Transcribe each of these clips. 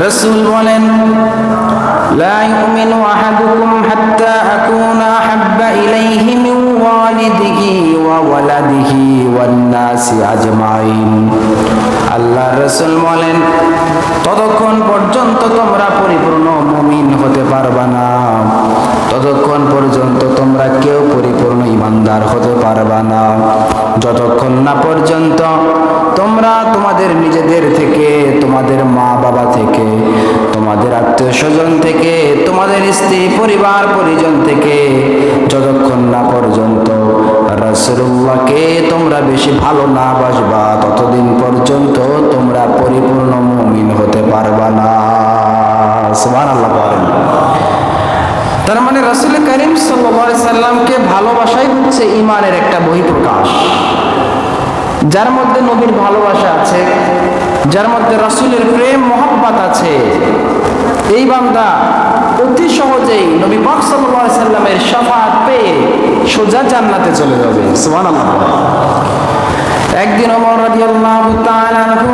রাসূল বলেন, লা ইউমিনু আহাদুকুম হাত্তা আকুনা আহাব্বা ইলাইহি মিন ওয়ালিদিহি ওয়া ওয়ালাদিহি ওয়ান নাসি আজমাইন। আল্লাহর রাসূল বলেন, ততক্ষণ পর্যন্ত তোমরা পরিপূর্ণ মুমিন হতে পারবে না, ততক্ষণ পর্যন্ত তোমরা কেউ পরিপূর্ণ ঈমানদার হতে পারবে না, যতক্ষণ না পর্যন্ত তোমরা তোমাদের নিজেদের থেকে, তোমাদের মা বাবা থেকে, তোমাদের আত্মীয় স্বজন থেকে, তোমাদের স্ত্রী পরিবার পরিজন থেকে, যতক্ষণ না পর্যন্ত রাসূলুল্লাহকে তোমরা বেশি ভালো না বাসবা, ততদিন পর্যন্ত তোমরা পরিপূর্ণ মুমিন হতে পারবা না। সুবহানাল্লাহ বলেন। তার মানে রাসূল করিম সাল্লাল্লাহু আলাইহি সাল্লামকে ভালোবাসাই হচ্ছে ঈমানের একটা বহিঃপ্রকাশ। যার মধ্যে নবীর ভালোবাসা আছে, যার মধ্যে রাসূলের প্রেম মহব্বত আছে, এই বান্দা অতি সহজেই নবী পাক সাল্লাল্লাহু আলাইহি সাল্লামের শাফাআত পেয়ে সোজা জান্নাতে চলে যাবে। সুবহানাল্লাহ। একদিন ওমর রাদিয়াল্লাহু তাআলা আনহু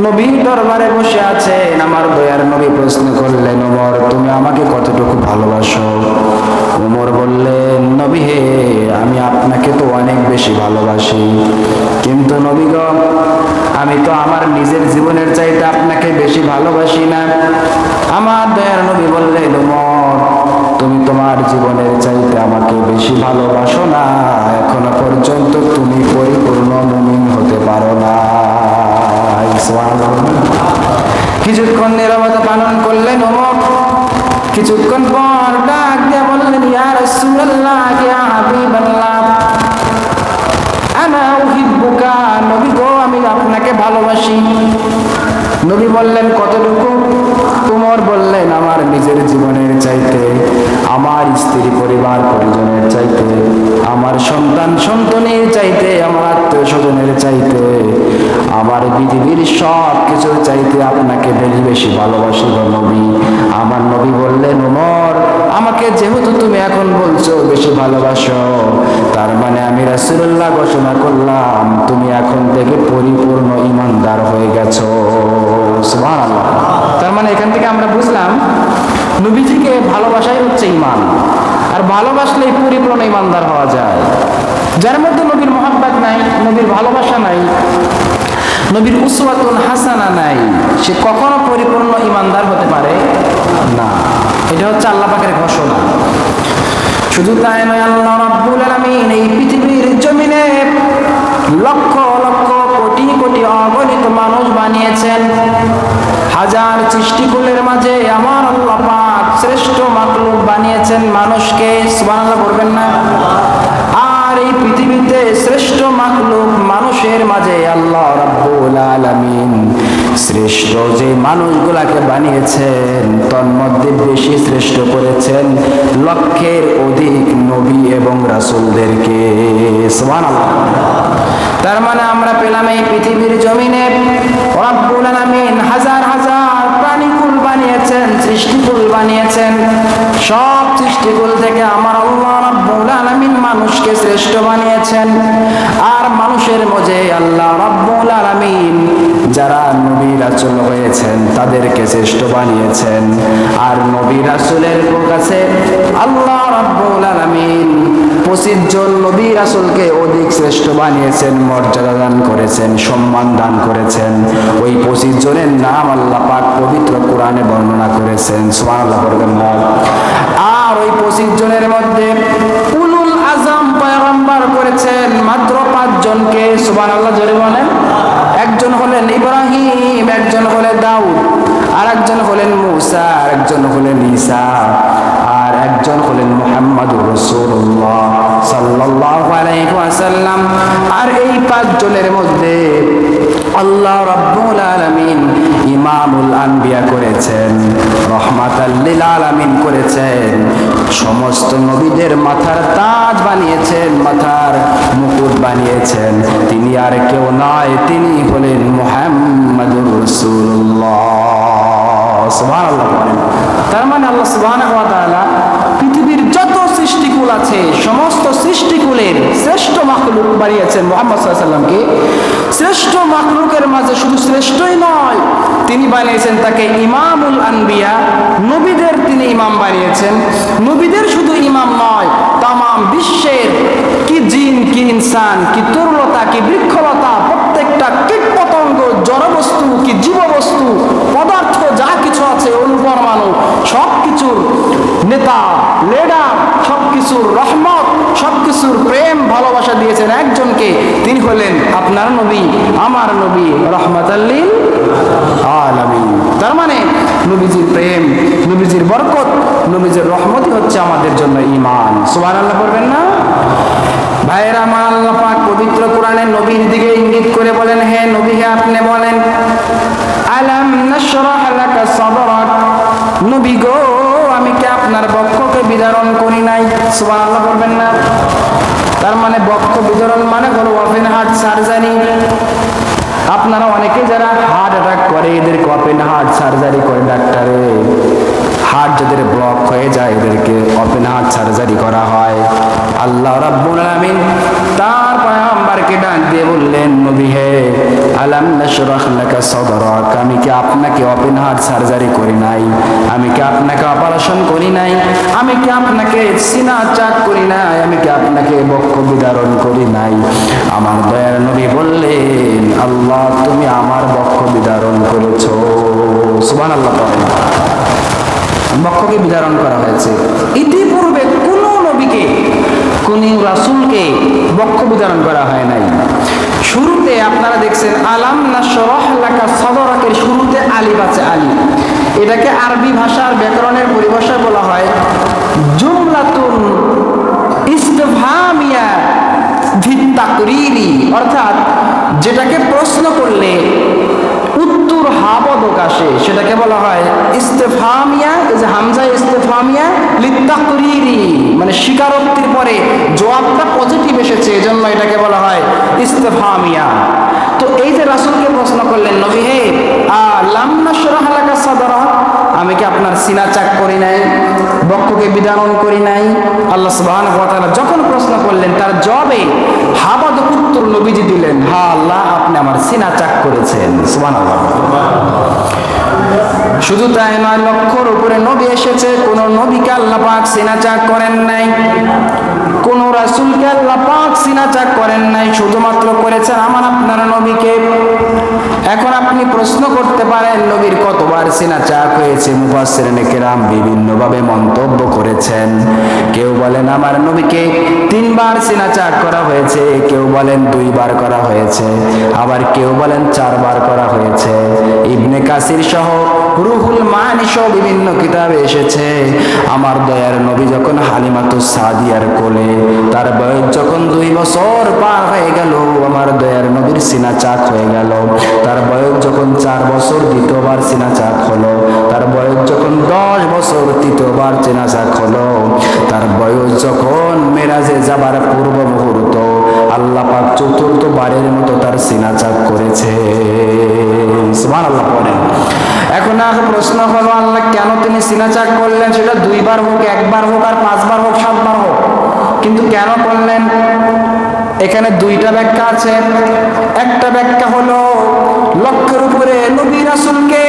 নবীর দরবারে বসে আছেন। আমার দয়ার নবী প্রশ্ন করলেন, ওমর তুমি আমাকে কতটুকু ভালোবাসো? ওমর বললেন, নবী হে, আমি আপনাকে তো অনেক বেশি ভালোবাসি, কিন্তু নবী গো, আমি তো আমার নিজের জীবনের চাইতে আপনাকে বেশি ভালোবাসি না। আমার দয়ার নবী বললেন, ওমর তুমি তোমার জীবনের চাইতে আমাকে বেশি ভালোবাসো না, এখনো পর্যন্ত তুমি পরিপূর্ণ মুমিন হতে পারো না। কিছুক্ষণ নীরবতা পালন করলেন ওমর। কিছুক্ষণ পর ডাক দিয়ে বললেন, ইয়া রাসূলুল্লাহ, ইয়া হাবিবাল্লাহ, আনা উহিব্বুকা, নবী গো, আমি আপনাকে ভালোবাসি। নবী বললেন, কতটুকু? ওমর বললেন, আমার নিজের জীবনের চাইতে, আমার স্ত্রী পরিবার পরিজনের চাইতে, আমার সন্তান সন্তানের চাইতে, আমার আত্মীয় স্বজনের চাইতে, আমার পৃথিবীর সব কিছুর চাইতে আপনাকে বেশি বেশি ভালোবাসি গো নবী। আমার নবী বললেন, ওমর আমাকে যেহেতু তুমি এখন বলছো বেশি ভালোবাসো, তার মানে আমি রাসূলুল্লাহ ঘোষণা করলাম তুমি এখন থেকে পরিপূর্ণ ঈমানদার হয়ে গেছো। সুবহানাল্লাহ। তার মানে এখান থেকে আমরা বুঝলাম নবীজিকে ভালোবাসাই হচ্ছে ঈমান, আর ভালোবাসলেই পরিপূর্ণ ঈমানদার হওয়া যায়। যার মধ্যে নবীর মহব্বত নাই, নবীর ভালোবাসা নাই, নবীর উসওয়াতুন হাসানা নাই, সে কখনো পরিপূর্ণ ঈমানদার হতে পারে না। এটা হচ্ছে আল্লাহ পাকের ঘোষণা। শুধু তাই নয়, আল্লাহ রাব্বুল আলামিন এই পৃথিবীর জমিনে লক্ষ লক্ষ কোটি কোটি অগণিত মানুষ বানিয়েছেন। হাজার সৃষ্টিকুলের মাঝে আমার আল্লাহ পাক শ্রেষ্ঠ মাখলুক বানিয়েছেন মানুষকে। সুবহানাল্লাহ বলবেন না? আর এই পৃথিবীতে শ্রেষ্ঠ মাখলুক মানুষের মাঝে আল্লাহ রাব্বুল আলামিন শ্রেষ্ঠ যে মানুষগুলাকে বানিয়েছেন, তন্মধ্যে বেশি শ্রেষ্ঠ করেছেন লক্ষের অধিক নবী এবং রাসূলদেরকে। সুবহানাল্লাহ। তার মানে আমরা পেলাম এই পৃথিবীর জমিনে রাব্বুল আলামিন হাজার হাজার প্রাণীকুল বানিয়েছেন, সৃষ্টিকুল বানিয়েছেন। সব সৃষ্টিকুল থেকে আমার আল্লাহ রাব্বুল আলামিন মানুষকে শ্রেষ্ঠ বানিয়েছেন। আর মানুষের মধ্যে আল্লাহ রাব্বুল আলামিন যারা নবী রাসূল হয়েছেন তাদেরকে শ্রেষ্ঠ বানিয়েছেন। আর নবী রাসূলের কাছে আল্লাহ রাব্বুল আলামিন 25 জন নবী রাসূলকে অধিক শ্রেষ্ঠ বানিয়েছেন, মর্যাদা দান করেছেন, সম্মান দান করেছেন। ওই 25 জনের নাম আল্লাহ পাক পবিত্র কোরআনে বর্ণনা করেছেন। সুবহানাল্লাহ বলবেন না? আর ওই 25 জনের মধ্যে উলুল আযম পয়গম্বর করেছেন মাত্র 5 জনকে। সুবহানাল্লাহ জোরে বলেন। একজন হলেন ইব্রাহিম, একজন হলেন দাউদ, আর একজন হলেন মূসা, আর একজন হলেন ঈসা, আর একজন হলেন মুহাম্মদুর রাসূলুল্লাহ সাল্লাল্লাহু আলাইহি ওয়াসাল্লাম। আর এই 5 জনের মধ্যে আল্লাহ রাব্বুল আলামিন ইমামুল আম্বিয়া করেছেন, রহমাতাল লিল আলামিন করেছেন। সমস্ত নবীদের মাথার তাজ বানিয়েছেন, মাথার মুকুট বানিয়েছেন। তিনি আর কেউ নয়, তিনি হলেন মুহাম্মদুর রাসূলুল্লাহ। সুবহানাল্লাহ। তার মানে আল্লাহ সুবহানাহু ওয়া তাআলা পৃথিবীর যত সৃষ্টিকুল আছে সমস্ত সৃষ্টিকুলের শ্রেষ্ঠ মাখলুক মাখলুক বানিয়েছেন মুহাম্মদ সাল্লাল্লাহু আলাইহি ওয়াসাল্লামকে, শ্রেষ্ঠ মাখলুকের মাঝে শুধু শ্রেষ্ঠই নয়, তিনি বানিয়েছেন তাকে ইমামুল আনবিয়া, নবীদের তিনি ইমাম বানিয়েছেন। নবীদের শুধু ইমাম নয়, তামাম বিশ্বের কি জিন, কি ইনসান, কি তরুলতা, কি বৃক্ষলতা, প্রত্যেকটা কীট পতঙ্গ, জড়বস্তু, কি জীববস্তু, পদার্থ, যা কিছু আছে, অনুপরমাণু, সব কিছুর নেতা, লিডার, সব কিছুর রহমত, সব কিছুর প্রেম ভালোবাসা দিয়েছেন একজনকে, তিনি হলেন আপনার নবী, আমার নবী, রহমাতাল লিল আলামিন। তার মানে নবীজির প্রেম, নবীজির বরকত, নবীজির রহমতই হচ্ছে আমাদের জন্য ঈমান। সুবহানাল্লাহ করবেন না? ভাইয়েরা আমার, আল্লাহ পাক পবিত্র কোরআনে নবীর দিকে ইঙ্গিত করে বলেন, হে নবী, হে আপনি বলেন, আলাম নাশরাহ লাকা সাদরাক, নবী গো আমি কি আপনার বক্ষকে বিদারণ করি নাই? সুবহানাল্লাহ করবেন না? তার মানে বক্ষ বিদারণ মানে হলো ওপেন হার্ট সার্জারি। আপনারা অনেকে যারা হার্ট অ্যাটাক করে, এদেরকে ওপেন হার্ট সার্জারি করে ডাক্তারে। হার্ট যাদের ব্লক হয়ে যায় এদেরকে ওপেন হার্ট সার্জারি করা হয়। আল্লাহ রাব্বুল আলামিন তার পয়গম্বরকে ডাক দিয়ে বললেন, নবী হে, আলাম নাশরাহ লাকা সাদরাক, আমি কি আপনাকে ওপেন হার্ট সার্জারি করি নাই? আমি কি আপনাকে অপারেশন করি নাই? আমি কি আপনাকে সিনা চাক করি নাই? আমি কি আপনাকে বক্ষ বিদারণ করি নাই? আমার দয়ার নবী বললেন, আল্লাহ তুমি আমার বক্ষ বিদারণ করেছো। সুবহানাল্লাহ। বক্ষকে বিদারণ করা হয়েছে। ইতিপূর্বে কোন নবীকে, কোন রাসূলকে বক্ষ বিদারণ করা হয় নাই। শুরুতে আপনারা দেখছেন আলাম নাশরাহ লাকা সাদরাকের শুরুতে আলিফ আছে, আলিফ। এটাকে আরবি ভাষার ব্যাকরণের পরিভাষায় বলা হয় জুমলাতুন ইসতিফহামিয়া ভিত্তাকরিরি, অর্থাৎ যেটাকে প্রশ্ন করলে উত্তর হাবদক আসে সেটাকে বলা হয় ইস্তেফহামিয়া। এই যে হামজা ইস্তেফহামিয়া লিত্তাকরিরি, মানে স্বীকারোক্তির পরে জবাবটা পজিটিভ এসেছে, এজন্য এটাকে বলা হয় ইস্তেফহামিয়া। তো এই যে রাসূলকে প্রশ্ন করলেন, নবী হে, আলাম নাশরাহ লাকা সাদরাক, আমি কি আপনার সিনা চাক করি নাই, বক্ষকে বিদারণ করি নাই? আল্লাহ সুবহানাহু ওয়া তাআলা যখন প্রশ্ন করলেন, তার জবাবে হাবাদক উত্তর নবীজি দিলেন, হ্যাঁ আল্লাহ আপনি আমার সিনা চাক করেছেন। সুবহানাল্লাহ। শুধু তাই নয়, লক্ষর উপরে নবী এসেছে, কোন নবীকে আল্লাহ পাক সিনা চাক করেন নাই, কোন রাসূলকে আল্লাহ পাক সিনা চাক করেন নাই, শুধুমাত্র করেছেন আমার আপনার নবীকে। এখন আপনি প্রশ্ন করতে পারেন, নবীর কতবার সিনা চাক হয়েছে? মুফাসসিরিনে কেরাম বিভিন্নভাবে মন্তব্য করেছেন। কেউ বলেন আমার নবীকে 3 বার সিনা চাক করা হয়েছে, কেউ বলেন 2 বার করা হয়েছে, আবার কেউ বলেন 4 বার করা হয়েছে। ইবনে কাসির সহ রুহুল মানি সহ বিভিন্ন কিতাবে এসেছে, আমার দয়ার নবী যখন হালিমাতুস সাদিয়ার কোলে, তার বয়স যখন 2 বছর পার হয়ে গেল, আমার দয়ার নবীর সিনা চাক হয়ে গেল। তার বয়স যখন 4 বছর দ্বিতীয়বার সিনা চাক হলো, তার বয়স যখন 10 বছর তৃতীয়বার সিনা চাক হলো, তার বয়স যখন মেরাজে যাবার পূর্ব মুহূর্ত, আল্লাহ পাক 4র্থ বারের মতো তার সিনা চাক করেছে। সুবহানাল্লাহ পড়েন। এখন আর প্রশ্ন হলো, আল্লাহ কেন তিনি সিনা চাক করলেন? সেটা 2 বার হোক, 1 বার হোক, আর 5 বার হোক, 7 বার হোক, কিন্তু কেন করলেন? এখানে 2টা ব্যাখ্যা আছে। একটা ব্যাখ্যা হলো, লক্ষের উপরে নবী রাসূলকে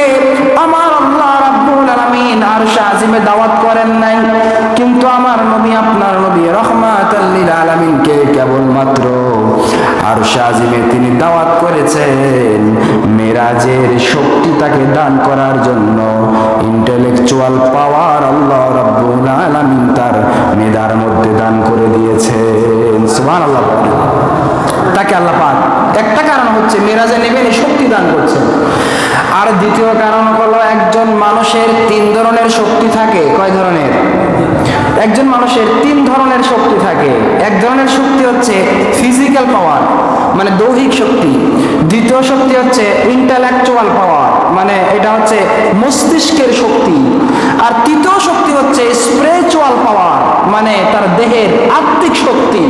আমার আল্লাহ রাব্বুল আলামিন আরশে আজিমে দাওয়াত করেন নাই, কিন্তু আমার নবী, আপনার নবী রহমাতাল লিল আলামিনকে কেবলমাত্র আরশে আজিমে তিনি দাওয়াত করেছেন মেরাজের শক্তি তাকে দান করার জন্য। ইন্টেলেকচুয়াল পাওয়ার আল্লাহ রাব্বুল আলামিন তার মেধার মধ্যে দান করে দিয়েছেন। সুবহানাল্লাহ। তাকে আল্লাহ পাক একটা কারণ হচ্ছে মেরাজে নেবেন, এই শক্তি দান করছেন। আর দ্বিতীয় কারণ হলো, একজন মানুষের 3 ধরনের শক্তি থাকে। কয় ধরনের? একজন মানুষের 3 ধরনের শক্তি থাকে। এক ধরনের শক্তি হচ্ছে ফিজিক্যাল পাওয়ার, মানে দৈহিক শক্তি। দ্বিতীয় শক্তি হচ্ছে ইন্টেলেকচুয়াল পাওয়ার, মানে এটা হচ্ছে মস্তিষ্কের শক্তি। আর তৃতীয় শক্তি হচ্ছে স্পিরিচুয়াল পাওয়ার, মানে তার দেহের আত্মিক শক্তি।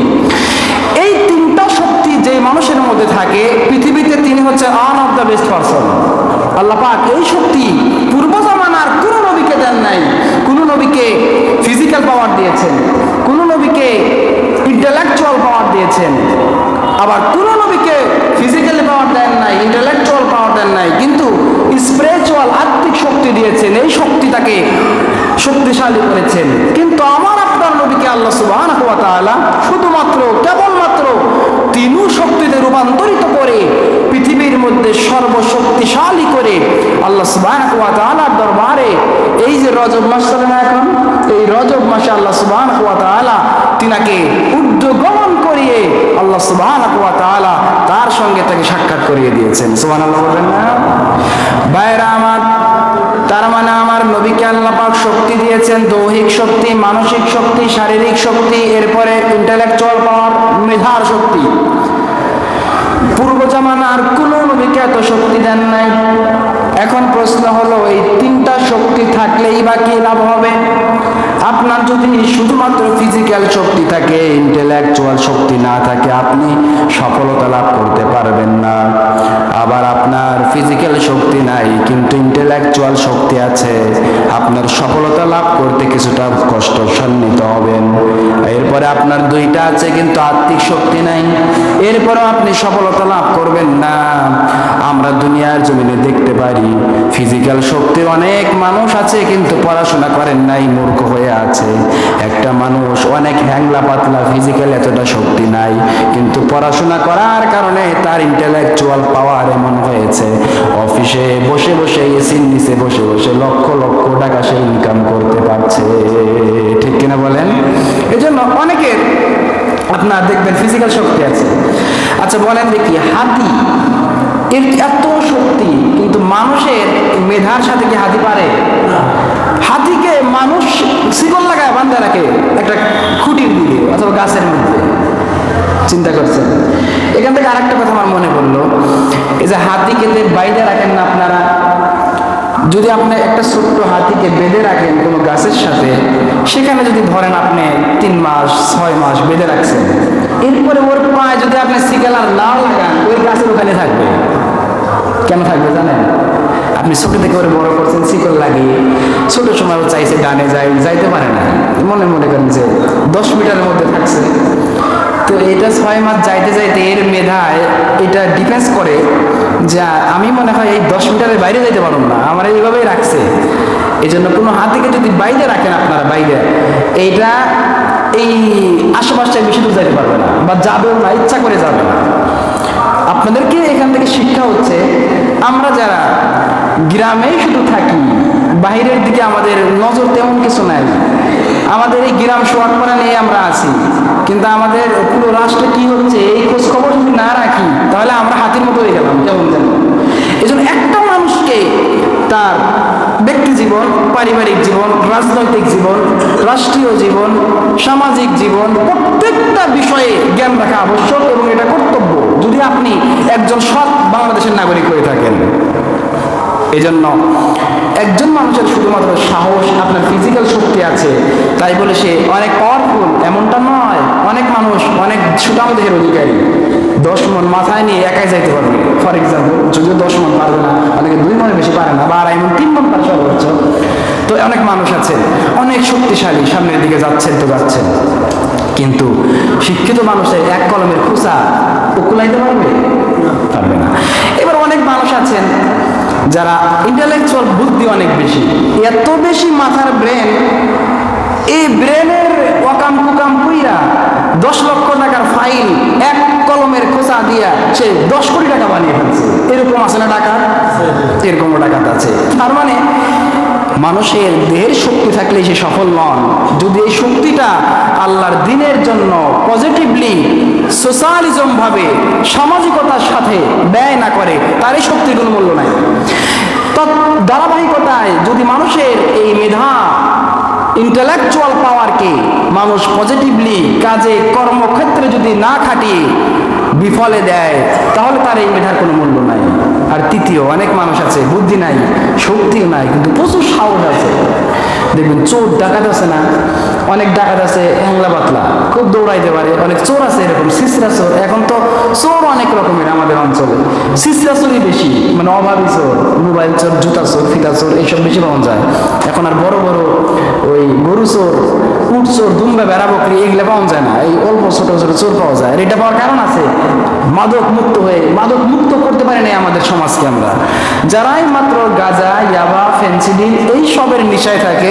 এই 3টা শক্তি যে মানুষের মধ্যে থাকে পৃথিবীতে, তিনি হচ্ছে one of the best person. আল্লাহ পাক এই শক্তি পূর্ব জামানার কোন নবীকে দেন নাই। কোন নবীকে ফিজিক্যাল পাওয়ার দিয়েছেন, কোন নবীকে ইন্টেলেকচুয়াল পাওয়ার দিয়েছেন। আবার কোন নবীকে ফিজিক্যালি পাওয়ার দেন নাই, ইন্টেলেকচুয়াল পাওয়ার দেন নাই, কিন্তু স্পিরিচুয়াল আত্মিক শক্তি দিয়েছেন। এই শক্তি তাকে শক্তিশালী করেছেন। কিন্তু আমার আপনার নবীকে আল্লাহ সুবহানাহু ওয়া তাআলা শুধুমাত্র কেবলমাত্র তিনু শক্তিতে রূপান্তরিত করে পৃথিবীর মধ্যে সর্বশক্তিশালী করে আল্লাহ সুবহানাহু ওয়া তাআলার দরবারে এই যে রজব মাস চলে না এখন, এই রজব মাসে আল্লাহ সুবহানাহু ওয়া তাআলা তিনাকে ঊর্ধ্বগমন করিয়ে আল্লাহ সুবহানাহু ওয়া তাআলা তার সঙ্গে তাকে সাক্ষাৎ করিয়ে দিয়েছেন। সুবহানাল্লাহ বলবেন না? ভাইরা আমার, তার মানে আমার নবীকে আল্লাহ পাক শক্তি দিয়েছেন, দৈহিক শক্তি, মানসিক শক্তি, শারীরিক শক্তি, এরপরে ইন্টেলেকচুয়াল পাওয়ার, মেধার শক্তি। পূর্ব জামানার কোন নবীকে এত শক্তি দেন নাই। এখন প্রশ্ন হলো, এই তিনটা শক্তি থাকলেই বা কি লাভ হবে? আপনার যদি শুধুমাত্র ফিজিক্যাল শক্তি থাকে, ইন্টেলেকচুয়াল শক্তি না থাকে, আপনি সফলতা লাভ করতে পারবেন না। আবার আপনার ফিজিক্যাল শক্তি নাই কিন্তু ইন্টেলেকচুয়াল শক্তি আছে, আপনার সফলতা লাভ করতে কিছুটা কষ্ট সন্নিহিত হবেন। এরপরে আপনার দুইটা আছে কিন্তু আত্মিক শক্তি নাই, এরপরেও আপনি সফলতা লাভ করবেন না। আমরা দুনিয়ার জমিনে দেখতে পারি ফিজিক্যাল শক্তি অনেক মানুষ আছে কিন্তু পড়াশোনা করেন নাই, মূর্খ হয়ে আছে। একটা মানুষ অনেক হ্যাংলা পাতলা, ফিজিক্যাল এতটা শক্তি নাই কিন্তু পড়াশোনা করার কারণে তার ইন্টেলেকচুয়াল পাওয়ার এমন হয়েছে, অফিসে বসে বসে, এসির নিচে বসে বসে লক্ষ লক্ষ টাকা সে ইনকাম করতে পারছে। ঠিক কিনা বলেন? এজন্য অনেকের আপনার দেখবেন ফিজিক্যাল শক্তি আছে। আচ্ছা বলেন দেখি, হাতি এর এত শক্তি কিন্তু মানুষের মেধার সাথে কি হাতি পারে? হাতিকে মানুষ শিকল লাগায় বাঁধা রাখে একটা খুঁটির দিকে অথবা গাছের মধ্যে। চিন্তা করছেন? এখান থেকে আরেকটা কথা আমার মনে পড়লো, এই যে হাতিকে বাইরে রাখেন না আপনারা, যদি আপনি একটা ছোট্ট হাতিকে বেঁধে রাখেন কোনো গাছের সাথে, সেখানে যদি ধরেন আপনি 3 মাস 6 মাস বেঁধে রাখছেন, এরপরে ওর পায়ে যদি আপনি শিকল আর না লাগান, ওই গাছের ওখানে থাকবে। কেন থাকবে জানেন? আপনি ছোট থেকে ওরে বড় করছেন শিকল লাগিয়ে, ছোট সময় ও চাইছে ডানে যাইতে পারে না, মনে করেন যে 10 মিটারের মধ্যে থাকছে। তো এটা 6 মাস যাইতে যাইতে এর মেধায় এটা ডিফেন্স করে যে আমি মনে হয় এই 10 মিটারের বাইরে যাইতে পারব না, আমার এইভাবেই রাখছে। এই জন্য কোনো হাতিকে যদি বাইরে রাখেন আপনারা, বাইরে এইটা এই আশেপাশটায় বেশি দূর যাইতে পারবে না বা যাবেও না, ইচ্ছা করে যাবে না। আপনাদেরকে এখান থেকে শিক্ষা হচ্ছে, আমরা যারা গ্রামে শুধু থাকি, বাইরের দিকে আমাদের নজর তেমন কিছু নাই, আমাদের এই গ্রাম সোয়াটপাড়া নিয়ে আমরা আছি, কিন্তু আমাদের পুরো রাষ্ট্রে কি হচ্ছে এই খোঁজ খবর যদি না রাখি তাহলে আমরা হাতির মতো হয়ে গেলাম যেমন যেন। এই জন্য একটা মানুষকে তার ব্যক্তি জীবন, পারিবারিক জীবন, রাজনৈতিক জীবন, রাষ্ট্রীয় জীবন, সামাজিক জীবন, প্রত্যেকটা বিষয়ে জ্ঞান রাখা আবশ্যক এবং এটা কর্তব্য যদি আপনি একজন সৎ বাংলাদেশের নাগরিক হয়ে থাকেন। এই জন্য একজন মানুষের শুধুমাত্র সাহস, আপনার ফিজিক্যাল শক্তি আছে তাই বলে সে অনেক পাওয়ারফুল এমনটা নয়। অনেক মানুষ অনেক সুঠাম দেহের অধিকারী, 10 মন মাথায় নিয়ে একাই যাইতে পারবে, ফর এক্সাম্পল। যদিও 10 মন পারবে না, অনেকে 2 মনে বেশি পারে না, বা 2.5 মন 3 মন পারে সর্বোচ্চ। তো অনেক মানুষ আছে অনেক শক্তিশালী, সামনের দিকে যাচ্ছেন তো যাচ্ছেন, কিন্তু শিক্ষিত মানুষের এক কলমের খোঁচা উকুলাইতে পারবে না। এবার অনেক মানুষ আছেন যারা ইন্টেলেকচুয়াল বুদ্ধি অনেক বেশি, এত বেশি মাথার ব্রেন, এই ব্রেনের ওয়াকাম কুকাম পুইরা 10 লক্ষ টাকার ফাইল এক কলমের খোঁচা দিয়া সে 10 কোটি টাকা বানিয়ে ফেলছে। এরকম আছে না টাকা? এরকমও টাকাতে আছে। তার মানে মানুষের দেহের শক্তি থাকলে সে সফল নন। যদি এই শক্তিটা আল্লাহর দ্বীনের জন্য পজিটিভলি, সোশ্যালিজম ভাবে, সামাজিকতার সাথে ব্যয় না করে, তার এই শক্তির কোনো মূল্য নাই। ধারাবাহিকতায় যদি মানুষের এই মেধা, ইন্টেলেকচুয়াল পাওয়ারকে মানুষ পজিটিভলি কাজে কর্মক্ষেত্রে যদি না খাটিয়ে বিফলে দেয়, তাহলে তার এই মেধার কোনো মূল্য নাই। আর তৃতীয়, অনেক মানুষ আছে বুদ্ধি নাই, শক্তিও নাই, কিন্তু প্রচুর সাহস আছে। দেখবেন চোর ডাকাত আছে না, অনেক ডাকাত আছে হ্যাংলা পাতলা, খুব দৌড়াইতে পারে, অনেক চোর আছে এরকম সিসরা চোর। এখন তো চোর অনেক রকমের আমাদের অঞ্চলে, সিসরা চোরই বেশি, মানে অভাবী চোর, মোবাইল চোর, জুতা চোর, ফিতা চোর, এইসব বেশি পাওয়া যায়। এখন আর বড় বড় ওই গরু চোর, উট চোর, দুম্বা, বেড়া, বকরি এগুলো পাওয়া যায় না, এই অল্প ছোট ছোট চোর পাওয়া যায়। আর এটা পাওয়ার কারণ আছে, মাদক মুক্ত হয়ে, মাদক মুক্ত করতে পারে না আমাদের সমাজকে আমরা। যারাই মাত্র গাঁজা, ইয়াবা, ফেন্সিডিল এই সবের নেশায় থাকে,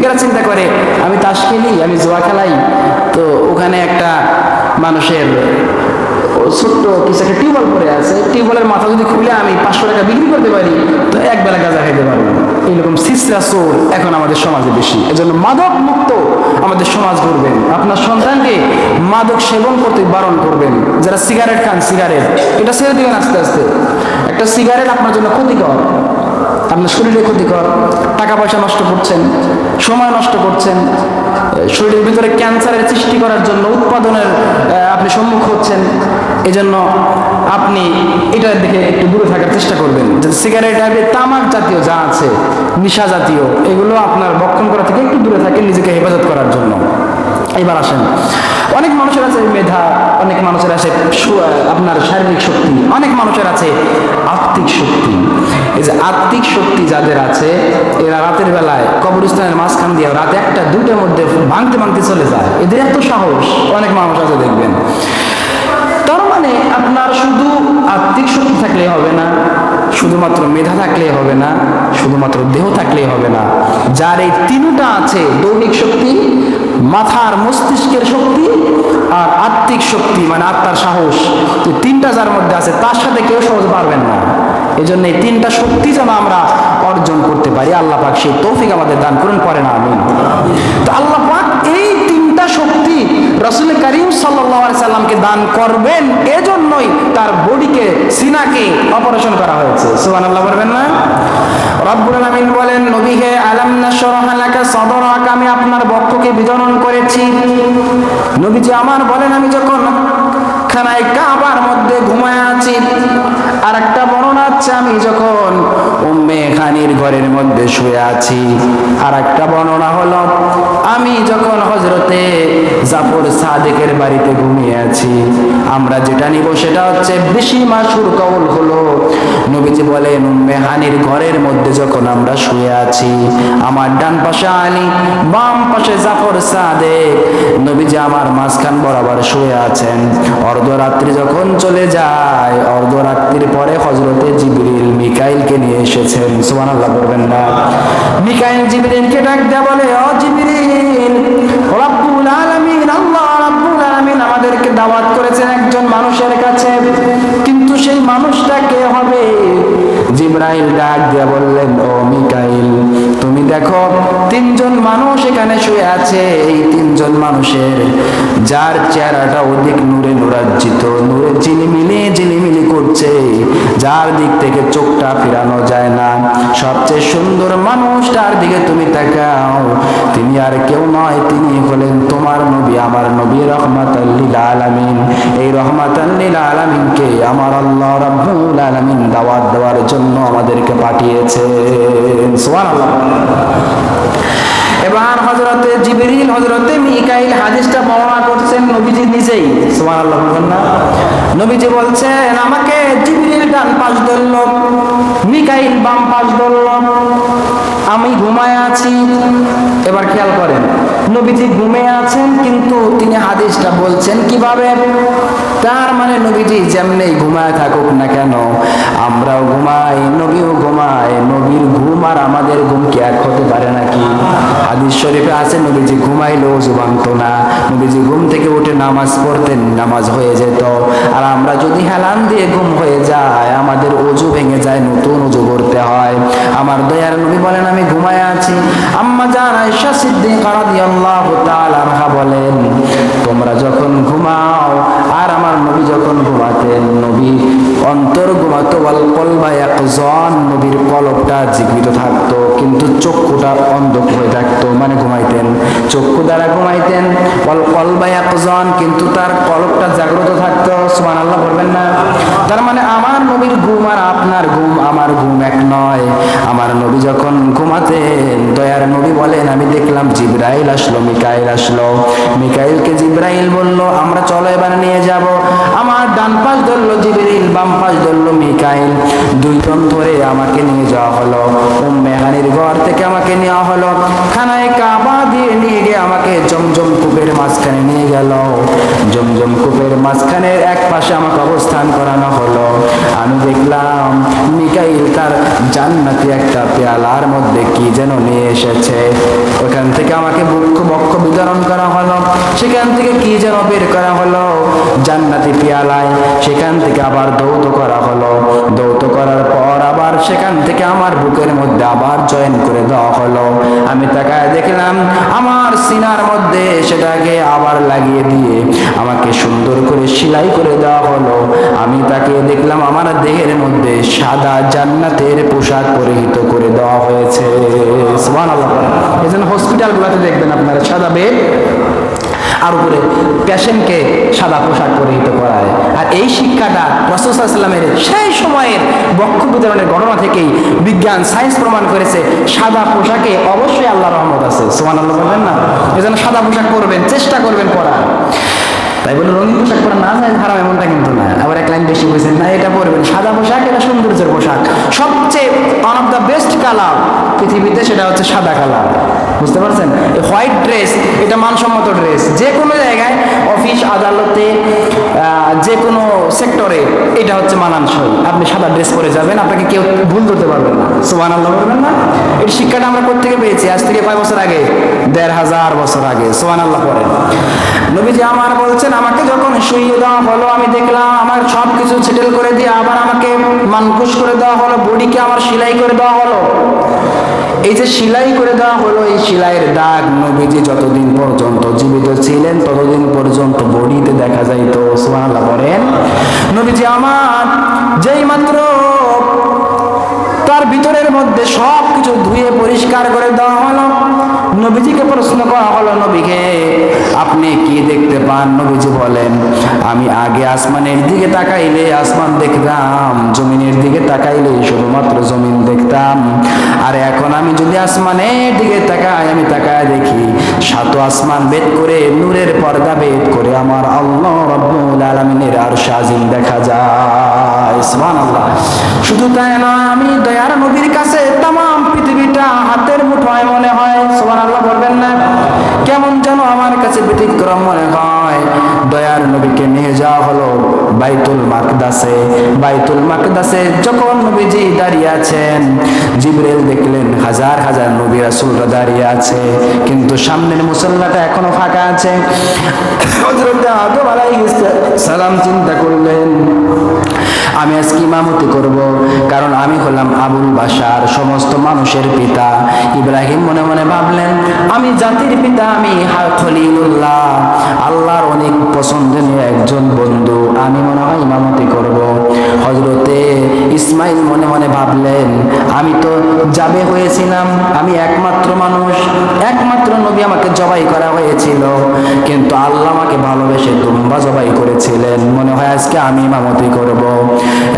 এরা চিন্তা করে আমি তাস খেলি, আমি জুয়া খেলাই, তো ওখানে একটা মানুষের ছোট্ট কিছু একটা টিউবওয়েল পড়ে আছে, টিউবওয়েলের মাথা যদি খুলে আমি 500 টাকা বিক্রি করতে পারি, তো একবেলা গাঁজা খাইতে পারবো। এইরকম সিসরা চোর এখন আমাদের সমাজে বেশি। এজন্য মাদক মুক্ত আমাদের সমাজ করবেন, আপনার সন্তানকে মাদক সেবন করতে বারণ করবেন। যারা সিগারেট খান, সিগারেট এটা ছেড়ে দিবেন আস্তে আস্তে। একটা সিগারেট আপনার জন্য ক্ষতিকর, আপনার শরীরে ক্ষতিকর, টাকা পয়সা নষ্ট করছেন, সময় নষ্ট করছেন, শরীরের ভিতরে ক্যান্সারের সৃষ্টি করার জন্য উৎপাদনের আপনি সম্মুখ হচ্ছেন। এজন্য আপনি এটার দিকে একটু দূরে থাকার চেষ্টা করবেন। যে সিগারেট আর তামাক জাতীয় যা আছে, নেশা জাতীয়, এগুলো আপনার ভক্ষণ করা থেকে একটু দূরে থাকেন নিজেকে হেফাজত করার জন্য। এবার আসেন, অনেক মানুষের আছে মেধা, অনেক মানুষের আছে আপনার শারীরিক শক্তি, অনেক মানুষের আছে আত্মিক শক্তি। এই যে আত্মিক শক্তি যাদের আছে, এরা রাতের বেলায় কবরস্থানের মাঝখান দিয়ে রাত 1টা 2টার মধ্যে ভাঙতে ভাঙতে চলে যায়। এদের এত সাহস, অনেক মানুষ আছে দেখবেন। তার মানে আপনার শুধু আত্মিক শক্তি থাকলেই হবে না, শুধুমাত্র মেধা থাকলেই হবে না, শুধুমাত্র দেহ থাকলেই হবে না। যার এই তিনটা আছে, দৈনিক শক্তি, মাথার মস্তিষ্কের শক্তি আর আত্মিক শক্তি মানে আত্মার সাহস, এই তিনটা যার মধ্যে আছে তার সাথে কেউ সহজে পারবেন না। এই জন্য এই তিনটা শক্তি যেন আমরা অর্জন করতে পারি, আল্লাহ পাক সেই তৌফিক আমাদের দান করুন, পড়েন আমিন। তো আল্লাহ পাক এই তিনটা শক্তি রাসূল করিম সাল্লাল্লাহু আলাইহি সাল্লামকে দান করবেন, এজন্যই তার বডিকে, সিনাকে অপারেশন করা হয়েছে। সুবহানাল্লাহ বলবেন না? রব্বুল আলামিন বলেন, নবী হে, আলাম নাশরাহ লাকা সাদরাক, আমি আপনার বক্ষকে বিদরণ করেছি। নবীজি আমার বলেন, আমি যখন খানায় কাবার মধ্যে ঘুমায় আছি, আর একটা বর্ণনা আছে আমি যখন উম্মে খানির ঘরের মধ্যে শুয়ে আছি, আর একটা বর্ণনা হলো আমি যখন হযরতে জাফর সাদেকের বাড়িতে ঘুমিয়ে আছি। আমরা যেটা নিব সেটা হচ্ছে বেশি মাশহুর কওল হলো, নবীজি বলেন উম্মে হানির ঘরের মধ্যে যখন আমরা শুয়ে আছি, আমার ডান পাশে আলী, বাম পাশে জাফর সাদেক, নবীজি আমার মাঝখান বরাবর শুয়ে আছেন। অর্ধরাত্রি যখন চলে যায়, অর্ধরাত্রির পরে হযরতে জিবরিল মিকাইলকে নিয়ে এসেছেন। সুবহানাল্লাহ বলবেন না? মিকাইল জিবরিলকে ডাক দেয়া বলে, ও জিবরিল, রব্বুল আলামিন, আল্লাহ রব্বুল আলামিন আমাদেরকে দাওয়াত করেছেন একজন মানুষের কাছে, কিন্তু সেই মানুষটা কে হবে? জিবরাইল ডাক দিয়া বললেন, ও মিকাইল, তুমি দেখো 3জন মানুষ এখানে শুয়ে আছে। এই 3জন মানুষের যার চেহারাটা অধিক নূরে নূরাজ্জিত, নূরে ঝিলিমিলি ঝিলিমিলি করছে, যার দিক থেকে চোখটা ফেরানো যায় না, সবচেয়ে সুন্দর মানুষটার দিকে তুমি তাকাও, তিনি আর কেউ নয়, তিনি হলেন তোমার নবী, আমার নবী রাহমাতাল লিল আলামিন। এই রাহমাতাল লিল আলামিনকে আমার আল্লাহ রাব্বুল আলামিন দাওয়াত দেওয়ার জন্য আমাদেরকে পাঠিয়েছেন। সুবহানাল্লাহ। এবার হযরতে জিবরিল, হযরতে মিকাইল হাদিসটা বর্ণনা করছেন নবীজি নিজেই। সুবহানাল্লাহ বলবেন না? নবীজি বলছেন, আমাকে জিবরিল ডান পাশ ধরল, মিকাইল বাম পাশ ধরল, আমি ঘুমায় আছি। এবার খেয়াল করেন, নবীজি ঘুমিয়ে আছেন, কিন্তু তিনি হাদিসটা বলছেন কিভাবে? তার মানে নবীজি যেমনি ঘুমায় থাকুক না কেন, আমরাও ঘুমাই, নবীও ঘুমায়, নবীর ঘুম আর আমাদের ঘুম কি এক হতে পারে নাকি? হাদিস শরীফে আছে, নবীজি ঘুমাইলেও ওযু ভাঙতো না, নবীজি ঘুম থেকে উঠে নামাজ পড়তেন, নামাজ হয়ে যেত। আর আমরা যদি হেলান দিয়ে ঘুম হয়ে যায়, আমাদের ওযু ভেঙে যায়, নতুন ওযু করতে হয়। আমার দয়ার নবী বলেন, আমি ঘুমায় আছি। আম্মা জান আয়েশা সিদ্দিকা রাদিয়াল্লাহু তাআলা আনহা বলেন, তোমরা যখন ঘুমাও, আর আমার নবী যখন ঘুমাতেন, নবী অন্তর ঘুমাতো, ওয়াল কলবা ইয়াকজান, নবীর কলবটা জীবিত থাকতো কিন্তু চক্ষুটা অন্ধ হয়ে থাকতো, মানে ঘুমাইতেন, চক্ষু দ্বারা ঘুমাইতেন। ওয়াল কলবা ইয়াকজান, কিন্তু তার কলবটা জাগ্রত থাকতো। সুবহানাল্লাহ বলবেন না? তার মানে আমার নবীর ঘুম আর আপনার ঘুম, আমার ঘুম এক নয়। আমার নবী যখন ঘুমাতেন, দয়ার নবী বলেন, আমি দেখলাম জিবরাইল আসলো, মিকাইল আসলো। মিকাইলকে জিবরাইল বলল, আমরা চলো এবার নিয়ে যাব। আমার ডান পাশ ধরলো জিবরাইল, বাম পাশ ধরলো মিকাইল, দুইজন ধরে আমাকে নিয়ে যাওয়া হলো। উম্মে হানির ঘর থেকে আমাকে নেওয়া হলো, খানায় কাবা দিয়ে নিয়ে গিয়ে আমাকে জমজম কূপের মাঝখানে নিয়ে গেল। জমজম কূপের মাঝখানের এক পাশে আমাকে অবস্থান করানো হলো। আমি দেখলাম মিকাইল তার জান্নাতি একটা পেয়ালার মধ্যে কি যেন নিয়ে এসেছে। ওখান থেকে আমাকে বক্ষ বিতরণ করা হলো, সেখান থেকে কি যেন বের করা হলো জান্নাতি পেয়ালায়। সেখান থেকে আবার দৌত করা হলো, দৌত করার পর আবার সেখান থেকে আমার বুকের মধ্যে আবার জয়েন করে দেওয়া হলো। আমি তাকায় দেখলাম আমার সিনার মধ্যে সেটাকে আবার লাগিয়ে দিয়ে আমাকে সুন্দর করে সেলাই করে দেওয়া হলো। আমি তাকে দেখলাম আমার দেহের মধ্যে সাদা জান্নাতের পোশাক পরিহিত করে দেওয়া হয়েছে। সুবহানাল্লাহ। এজন্য হসপিটালগুলোতে দেখবেন আপনারা সাদা বেড, আর উপরে পেশেন্টকে সাদা পোশাক পরিহিত করায়। আর এই শিক্ষাটা রাসূল সাল্লাল্লাহু আলাইহি ওয়াসাল্লামের সেই সময়ের বক্ষ বিতরণের ঘটনা থেকেই বিজ্ঞান সায়েন্স প্রমাণ করেছে সাদা পোশাকে অবশ্যই আল্লাহর রহমত আছে। সুবহানাল্লাহ বলবেন না? এজন্য সাদা পোশাক পরবেন, চেষ্টা করবেন পরার। তাই বলে রঙিন পোশাক পরা না যায় হারাম এমনটা কিন্তু না। আবার এক লাইন বেশি বলছেন না, এটা পরবেন সাদা পোশাক, এটা সৌন্দর্যের পোশাক। সবচেয়ে one of the best colour পৃথিবীতে সেটা হচ্ছে সাদা কালার। বুঝতে পারছেন? হোয়াইট ড্রেস এটা মানসম্মত ড্রেস, যে কোনো জায়গায় অফিস আদালতে যে কোনো সেক্টরে এটা হচ্ছে মানানসই। আপনি সাদা ড্রেস পরে যাবেন, আপনাকে কেউ ভুল করতে পারবে না। সুবহানাল্লাহ বলবেন না? এই শিক্ষাটা আমরা কোত্থেকে পেয়েছি? আজ থেকে কয় বছর আগে? 1500 বছর আগে। সুবহানাল্লাহ পড়েন। নবীজি আমার বলছেন, আমাকে যখন শুইয়ে দেওয়া হলো, আমি দেখলাম আমার সব কিছু সেটেল করে দিয়ে আবার আমাকে মানকুশ করে দেওয়া হলো, বডিকে আমার সেলাই করে দেওয়া হলো। এই যে সেলাই করে দেওয়া হলো, এই সেলাইয়ের দাগ নবীজি যতদিন পর্যন্ত জীবিত ছিলেন ততদিন পর্যন্ত বডিতে দেখা যাইতো। সুবহানাল্লাহ বলেন। নবীজি আমার যেই মাত্র তার ভিতরের মধ্যে সব কিছু ধুয়ে পরিষ্কার করে দেওয়া হলো, নবীজিকে প্রশ্ন করা হলো, নবীকে আপনি কি দেখতে পান? নবীজি বলেন, আমি আগে আসমানের দিকে তাকাইলে আসমান দেখতাম, জমিনের দিকে তাকাইলে শুধুমাত্র জমিন দেখতাম। আর এখন আমি যদি আসমানের দিকে তাকাই, আমি তাকায় দেখি সাত আসমান ভেদ করে, নূরের পর্দা ভেদ করে আমার আল্লাহ রাব্বুল আলামিনের আরশ আজিম দেখা যায়। সুবহানাল্লাহ। শুধু তাই নয়, আমি দয়ার নবীর কাছে তামাম পৃথিবীটা হাতের মুঠোয় মনে হয়। সুবহানাল্লাহ বলবেন না? কেমন যেন আমার কাছে ব্যতিক্রম মনে হয়। দয়ার নবীকে নিয়ে যাওয়া হলো বাইতুল মাকদাসে। বাইতুল মাকদাসে যখন নবীজি দাঁড়িয়ে আছেন, জিবরাইল দেখলেন হাজার হাজার নবী রাসূলরা দাঁড়িয়ে আছে, কিন্তু সামনের মুসল্লাটা এখনো ফাঁকা আছে। হযরত আদম আলাইহিস সালাম চিন্তা করলেন, আমি আজকে ইমামতি করব, কারণ আমি হলাম আবুল বাশার, সমস্ত মানুষের পিতা। ইব্রাহিম মনে মনে ভাবলেন, আমি জাতির পিতা, আমি খলিলুল্লাহ, আল্লাহর অনেক পছন্দনীয় একজন বন্ধু, আমি মনে হয় ইমামতি করব। হযরতে ইসমাইল মনে মনে ভাবলেন, আমি তো যাবে হয়েছিলাম, আমি একমাত্র মানুষ, একমাত্র নবী, আমাকে জবাই করা হয়েছিল, কিন্তু আল্লাহ আমাকে ভালোবেসে দুম্বা জবাই করেছিলেন, মনে হয় আজকে আমি ইমামতি করব।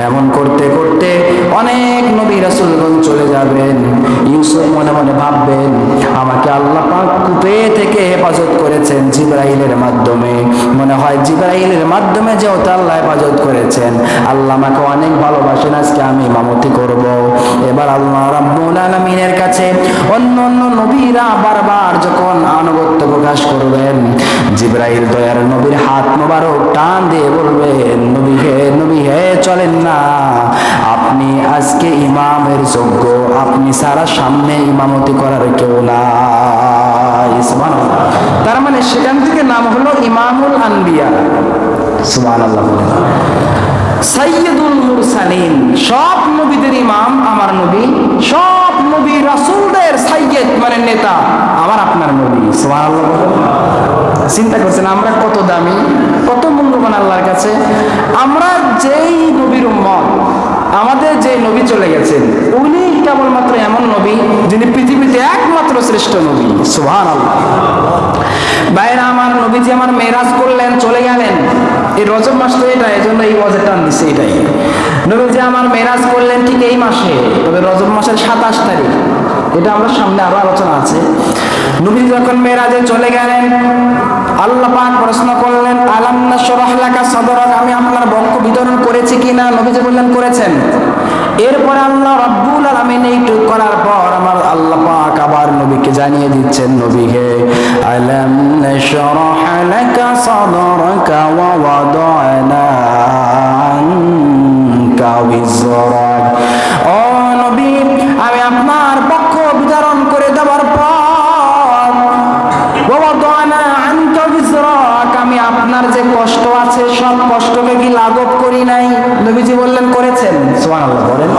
এমন করতে করতে অনেক নবী রাসূলগণ চলে যাবেন। ইউসুফ মনে মনে ভাববেন, আমাকে আল্লাহ পাক কূপে থেকে হেফাজত করেছেন জিবরাইলের মাধ্যমে, মনে হয় জিবরাইলের মাধ্যমে যেহেতু আল্লাহ হেফাজত করেছেন, আল্লাহ আমাকে অনেক ভালোবাসেন, আজকে আমি ইমামতি করব। এবার আল্লাহ রাব্বুল আলামিনের কাছে অন্য অন্য নবীরা বারবার যখন আনুগত্য প্রকাশ করবেন, জিবরাইল দয়ার নবীর হাত মোবারক টান দিয়ে বলবেন, নবী হে চলেন না, আপনি আজকে ইমামের যোগ্য, আপনি সারা সামনে ইমামতি করার কেউ নাই। সুবহানাল্লাহ। তার মানে সেখান থেকে নাম হলো ইমামুল আনবিয়া। সুবহানাল্লাহ। সাইয়্যিদুল মুরসালিন, সব নবীদের ইমাম আমার নবী, সব নবী রাসূলদের সাইয়্যিদ মানে নেতা আমার আপনার নবী। সুবহানাল্লাহ। চিন্তা করছেন আমরা কত দামি, কত মূল্যবান পরিমাণ আল্লাহর কাছে। আমরা যেই নবীর উম্মত, আমাদের যে নবী চলে গেছেন উনি কেবলমাত্র এমন নবী যিনি পৃথিবীতে একমাত্র শ্রেষ্ঠ নবী। সুবহানাল্লাহ। বাইরে আমার নবীজি আমার মেরাজ করলেন, চলে গেলেন। এই রজব মাস তো এটা, এই জন্য এই ওয়াজের টান দিচ্ছে এটাই। নবীজি আমার মেরাজ করলেন ঠিক এই মাসে, তবে রজব মাসের 27 তারিখ। এটা আমরা সামনে আরো আলোচনা আছে। নবীজি যখন মেরাজে চলে গেলেন, আল্লাহ পাক প্রশ্ন করলেন, আলাম নাশরাহ লাকা সাদরাক, আমি আপনার বক্ষ বিতরণ করেছি কিনা? নবীজি বললেন করেছেন। এরপর আল্লাহ রাব্বুল আলামিন এইটুকু করার পর আমার আল্লাহ পাক আবার নবীকে জানিয়ে দিচ্ছেন, নবী হে, আলাম নাশরাহ লাকা সাদরাকা ওয়া ওয়াদানা আনকা বিজরাক। ও নবী, আমি আপনার বক্ষ বিতরণ করে দেওয়ার পর ওয়া ওয়াদানা আনকা বিজরাক, আমি আপনার যে কষ্ট আছে সব কষ্টকে কি লাঘব করি নাই? নবীজি বললেন করেছেন। সুবহানাল্লাহ বলেন।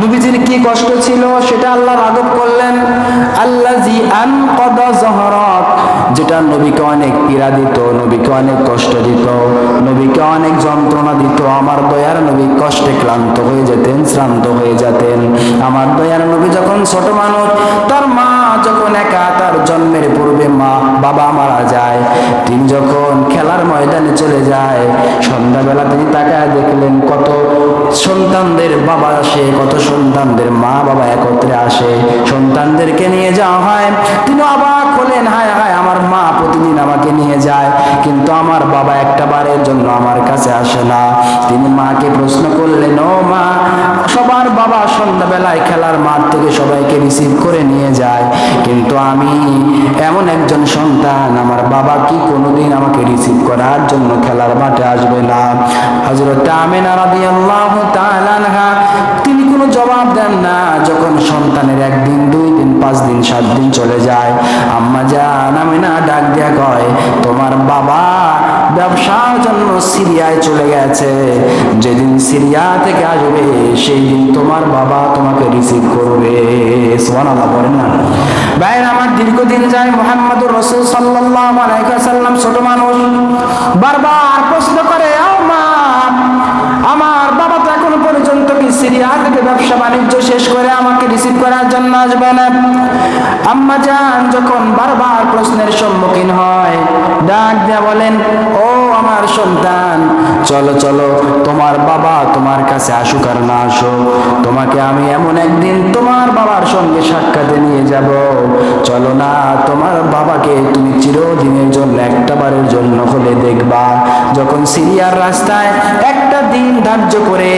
নবীজির কি কষ্ট ছিল সেটা আল্লাহ লাঘব করলেন। আল্লাযী আনকাদা যহরাক, যেটা নবীকে অনেক পীড়া দিত, নবীকে অনেক কষ্ট দিত, নবীকে অনেক যন্ত্রণা দিত, আমার দয়ার নবী কষ্টে ক্লান্ত হয়ে যেতেন, শ্রান্ত হয়ে যেতেন। আমার দয়ার নবী যখন ছোট মানুষ, তার মা যখন একা, তার জন্মের পূর্বে বাবা মারা যায়, তিনি যখন খেলার ময়দানে চলে যায়, সন্ধ্যাবেলা তিনি তাকায় দেখলেন কত সন্তানদের বাবা আসে, কত সন্তানদের মা বাবা একত্রে আসে, সন্তানদেরকে নিয়ে যাওয়া হয়। তিনি অবাক হলেন, হায় হায়, আমার মা প্রতিদিন আমাকে নিয়ে যায়, কিন্তু আমার বাবা একটা বারের জন্য আমার কাছে আসে না। তিনি মাকে প্রশ্ন করলেন, ও মা, সবার বাবা সন্ধ্যাবেলায় খেলার মাঠ থেকে সবাইকে রিসিভ করে নিয়ে যায়, কিন্তু আমি এমন একজন সন্তান, আমার বাবা কি কোনোদিন আমাকে রিসিভ করার জন্য খেলার মাঠে আসবে না? হযরত আমিনা রাদিয়াল্লাহু তাআলা আনহা তিনি কোনো জবাব দেন না। যখন সন্তানের 1 দিন 2 দিন 5 দিন 7 দিন চলে যায়, আম্মা জান আমিনা ডাক দিয়া কয়, তোমার বাবা ব্যবসার জন্য সিরিয়ায় চলে গেছে, যেদিন সিরিয়া থেকে আসবে সেই দিন তোমার বাবা তোমাকে রিসিভ করবে। সুবহানাল্লাহ বলেন না। ভাইয়ের আমার দীর্ঘদিন যায়, মুহাম্মদুর রাসূল সাল্লাল্লাহু আলাইহি ওয়াসাল্লাম ছোট মানুষ, বারবার প্রশ্ন করে, ও মা, আমার বাবা তো এখনো পর্যন্ত কি সিরিয়া থেকে ব্যবসা বাণিজ্য শেষ করে আমাকে রিসিভ করার জন্য আসবে না? আম্মা জান যখন বারবার প্রশ্নের সম্মুখীন হয়, ডাক দিয়া বলেন, ও আমার সন্তান, চলো চলো, তোমার বাবা তোমার কাছে আসুক আর না আসুক, তোমাকে আমি এমন একদিন তোমার বাবার সঙ্গে সাক্ষাতে নিয়ে যাব। চলো না, তোমার বাবাকে তুমি চিরদিনের জন্য একটা বারের জন্য হলে দেখবা। যখন সিরিয়ার রাস্তায় একটা দিন ধার্য করে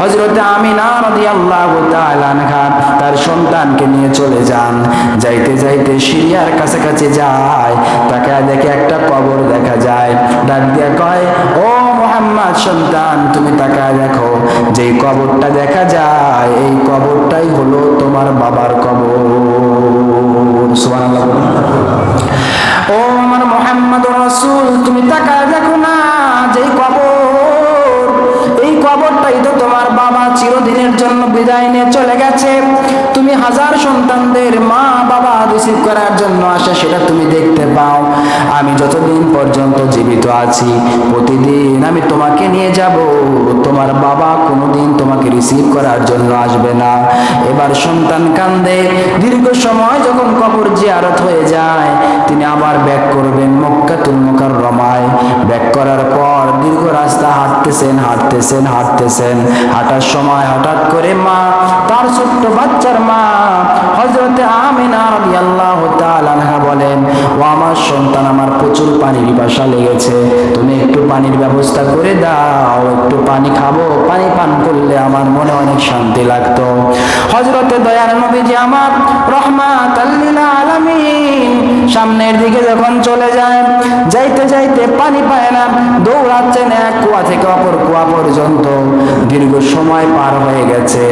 হযরত আমিনা রাদিয়াল্লাহু তাআলা আনহা তার সন্তানকে নিয়ে চলে যান, যাইতে যাইতে সিরিয়ার কাছাকাছি যায়, তাকে দেখে একটা কবর দেখা যায়। ডাক দিয়া কয়, ও মুহাম্মদ সন্তান, তুমি তাকায় দেখো, যেই কবরটা দেখা যায় এই কবরটাই হলো তোমার বাবার কবর। সুবহানাল্লাহ। ও আমার মুহাম্মদুর রাসূল, তুমি তাকায় দেখো না, যেই কবর, এই কবরটাই তো তোমার বাবা চিরদিনের জন্য বিদায় নিয়ে চলে গেছে। তুমি হাজার সন্তানদের মা বাবা রিসিভ করার জন্য আসে, সেটা তুমি দেখতে পাও। আমি যতদিন পর্যন্ত জীবিত আছি প্রতিদিন আমি তোমাকে নিয়ে যাব, তোমার বাবা কোনোদিন তোমাকে রিসিভ করার জন্য আসবে না। এবার সন্তান কান্দে। দীর্ঘ সময় যখন কবর জিয়ারত হয়ে যায়, তিনি আবার ব্যাক করবেন মক্কাতুল মুকাররমায়। ব্যাক করার পর দীর্ঘ রাস্তা হাঁটতেছেন হাঁটতেছেন হাঁটতেছেন, হাঁটার সময় হঠাৎ করে মা, তার ছোট্ট বাচ্চার মা হযরতে আমিনা রাদিয়াল্লাহু তাআলা আনহা বলেন, ও আমার সন্তান, আমার প্রচুর পানির পিপাসা লেগেছে, তুমি একটু পানির ব্যবস্থা করে দাও, একটু পানি খাবো, পানি পান করলে আমার মনে অনেক শান্তি লাগতো। হযরতে দয়ার নবীজি আমার রাহমাতাল লিল আলামিন সামনের দিকে যখন চলে যায়, যাইতে যাইতে পানি পায় না, দৌড়াচ্ছেন এক কুয়া থেকে অপর কুয়া পর্যন্ত। দীর্ঘ সময় পার হয়ে গেছে,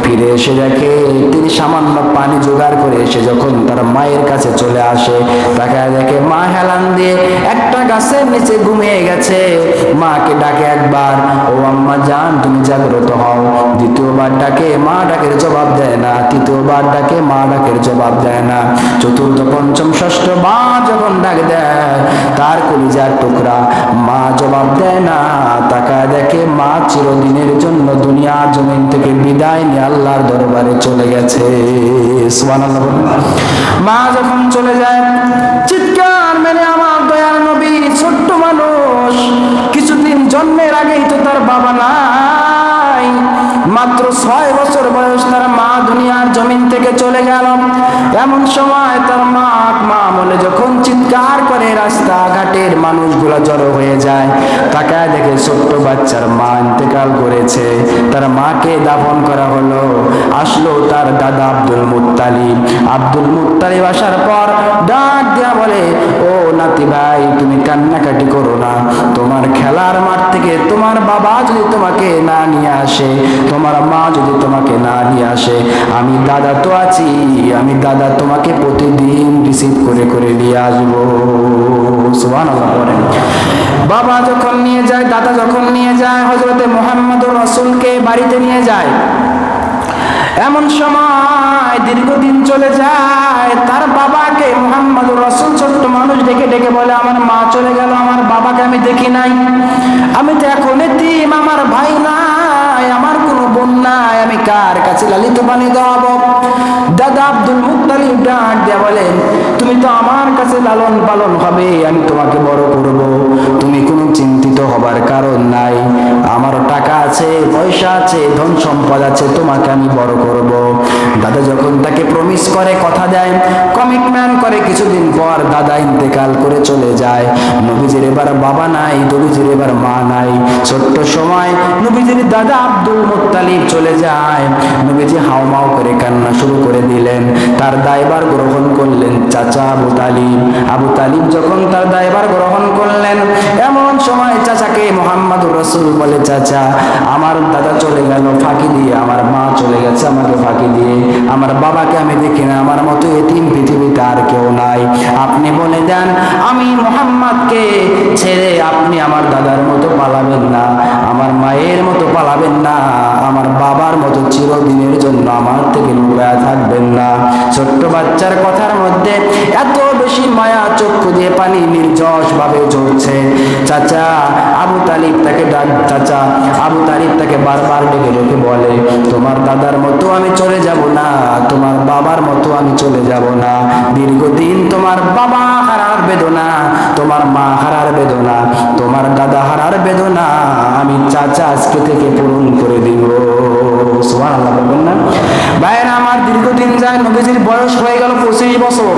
ফিরে এসে দেখে তিনি সামান্য পানি জোগাড় করে এসে যখন তার মায়ের কাছে চলে আসে, তাকে দেখে মা হেলান দিয়ে একটা গাছের নিচে ঘুমিয়ে গেছে। মাকে ডাকে একবার, ও আম্মা জান তুমি জাগ্রত হও। দ্বিতীয়বার ডাকে, মা ডাকের জবাব দেয় না। তৃতীয়বার ডাকে, মা ডাকের জবাব দেয় না। চতুর্থ, পঞ্চম, ষষ্ঠ বার যখন ডাক দেয়, তার কলিজার টুকরা মা জবাব দেয় না। তাকায় দেখে মা চিরদিনের জন্য দুনিয়ার জমিন থেকে বিদায় নিয়ে আল্লাহর দরবারে চলে গেছে। সুবহানাল্লাহ। মা যখন চলে যায়, চিৎকার মেরে আমার দয়ার নবী, ছোট্ট মানুষ, কিছুদিন জন্মের আগেই তো তার বাবা নাই, মাত্র 6 বছর বয়স, তার মা দুনিয়ার জমিন থেকে চলে গেল। এমন সময় তার মা বলে যখন চিৎকার করে রাস্তাঘাটের মানুষগুলো জড়ো হয়ে যায়, তাকায় দেখে ছোট্ট বাচ্চার মা ইন্তেকাল করেছে। তার মাকে দাফন করা হলো। আসলো তার দাদা আব্দুল মুত্তালিব। আব্দুল মুত্তালিব আসার পর ডাক দিয়া বলে, ও নাতি ভাই, তুমি কান্নাকাটি করো না। তোমার খেলার মাঠ থেকে তোমার বাবা যদি তোমাকে না নিয়ে আসে, তোমার মা যদি তোমাকে না নিয়ে আসে, আমি দাদা তো আছি, আমি দাদা তোমাকে প্রতিদিন রিসিভ করে করে নিয়ে আসবো। সুবহানাল্লাহ বলেন। বাবা যখন নিয়ে যায়, দাদা যখন নিয়ে যায়, হযরতে মুহাম্মদুর রাসূলকে বাড়িতে নিয়ে যায়। এমন সময় দীর্ঘদিন চলে যায়, তার বাবাকে মুহাম্মদুর রাসূল ছোট্ট মানুষ ডেকে ডেকে বলে, আমার মা চলে গেল, আমার বাবাকে আমি দেখি নাই, আমি তো এখন এতিম, আমার ভাই নাই, আমার কোনো বোন নাই, আমি কার কাছে লালিত পালিত হব? দাদা আব্দুল মুত্তালিব ডাক দিয়ে বলেন, তুমি তো আমার কাছে লালন পালন হবে, আমি তোমাকে বড় করব, তুমি কোনো চিন্তিত হবার কারণ নাই, আমার টাকা আছে, পয়সা আছে, ধন সম্পদ আছে, তোমাকে আমি বড় করব। দাদা যখন তাকে প্রমিস করে, কথা দেয়, কমিটমেন্ট করে, কিছুদিন পর দাদা ইন্তেকাল করে চলে যায়। নবীজির এবার বাবা নাই, নবীজির এবার মা নাই। ছোট্ট সময় নবীজির দাদা আব্দুল মুত্তালিব চলে যায়। নবীজি হাউমাউ করে কান্না শুরু করে দিলেন। তার দায়ভার গ্রহণ করলেন চাচা আবু তালিব। আবু তালিব যখন তার দায়ভার গ্রহণ করলেন, এমন সময় চাচাকে মুহাম্মদুর রাসূল বলে, চাচা, আমার দাদা চলে গেল ফাঁকি দিয়ে, আমার মা চলে গেছে আমাকে ফাঁকি দিয়ে, আমার বাবাকে আমি দেখি না, আমার মতো এতিম পৃথিবীতে আর কেউ নাই, আপনি বলে দেন আমি মুহাম্মদকে ছেড়ে আপনি আমার দাদার মতো পালাবেন না, আমার মায়ের মতো পালাবেন না, আমার বাবার মতো চিরদিনের জন্য আমার থেকে লুকায়া থাকবেন না। ছোট্ট বাচ্চার কথার মধ্যে এত বেশি মায়া, চক্ষু দিয়ে পানি নির্জস ভাবে ঝরছে। চাচা আবু তালিব তাকে চাচা আবু তালিব তাকে বারবার ডেকে ডেকে বলে, তোমার দাদার মতো আমি চলে যাব না, তোমার বাবার মতো আমি চলে যাব না, দীর্ঘদিন তোমার বাবা হারার বেদনা, তোমার মা হারার বেদনা, তোমার দাদা হারার বেদনা আমি চাচা আজকে থেকে পূরণ করে দিব। সুবহানাল্লাহ বলবেন না? ভাইয়েরা আমার, দীর্ঘদিন যায়, নবীজির বয়স হয়ে গেল 25 বছর।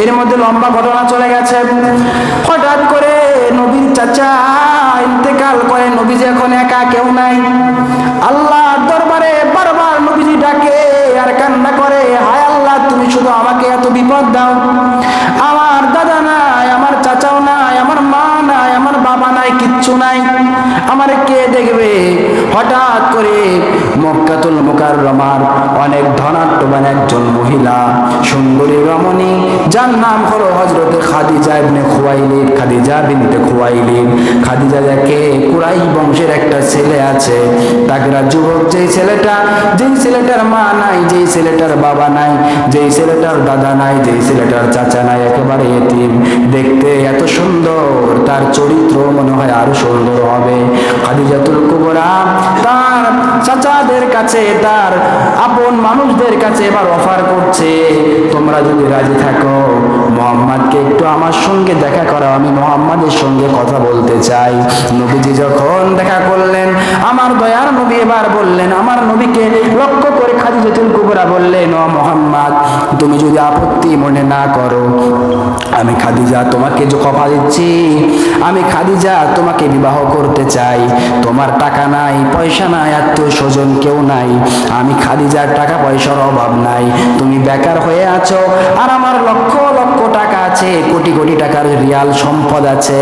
এর মধ্যে লম্বা ঘটনা চলে গেছে। হঠাৎ করে নবীর চাচা ইন্তেকাল করে, নবীজি এখন একা, কেউ নাই। আল্লাহর দরবারে বারবার নবীজি ডাকে আর কান্না করে, হায় আল্লাহ, তুমি শুধু আমাকে এত বিপদ দাও, আমার দাদা নাই, আমার চাচাও নাই, আমার মা নাই, আমার বাবা নাই, কিচ্ছু নাই, আমার কে দেখবে? হঠাৎ করে মক্কাতুল মুকাররমার অনেক ধনাঢ্যবান একজন মহিলা, সুন্দরী রমণী, যার নাম হলো হযরতে খাদিজা ইবনে খুয়াইলিদ, খাদিজা বিনতে খুয়াইলিদ। খাদিজা যাকে কুরাইশ বংশের একটা ছেলে আছে, তাগড়া যুবক, যেই ছেলেটার মা নাই, যেই ছেলেটার বাবা নাই, যেই ছেলেটার দাদা নাই, যেই ছেলেটার চাচা নাই, একেবারে এতিম, দেখতে এত সুন্দর, তার চরিত্র মনে হয় আরো সুন্দর হবে। খাদিজাতুল কুবরা তার চাচাদের কাছে, তার আপন মানুষদের কাছে এবার অফার করছে, তোমরা যদি রাজি থাকো, মুহাম্মদকে একটু আমার সঙ্গে দেখা করাও, আমি মুহাম্মদের সঙ্গে কথা বলতে চাই। নবীজি যখন দেখা করলেন, আমার দয়ার নবী এবার বললেন, আমার নবীকে লক্ষ্য করে খাদিজাতুল কুবরা বললেন, ও মুহাম্মদ, তুমি যদি আপত্তি মনে না করো, আমি খাদিজা তোমাকে যে কথা দিচ্ছি, আমি খাদিজা তোমাকে বিবাহ করতে চাই। তোমার টাকা নাই, পয়সা নাই, আত্মীয় স্বজন কেউ নাই, আমি খাদিজার টাকা পয়সার অভাব নাই, তুমি বেকার হয়ে আছো, আর আমার লক্ষ লক্ষ টাকা আছে, আছে, কোটি কোটি টাকার রিয়াল সম্পদ আছে,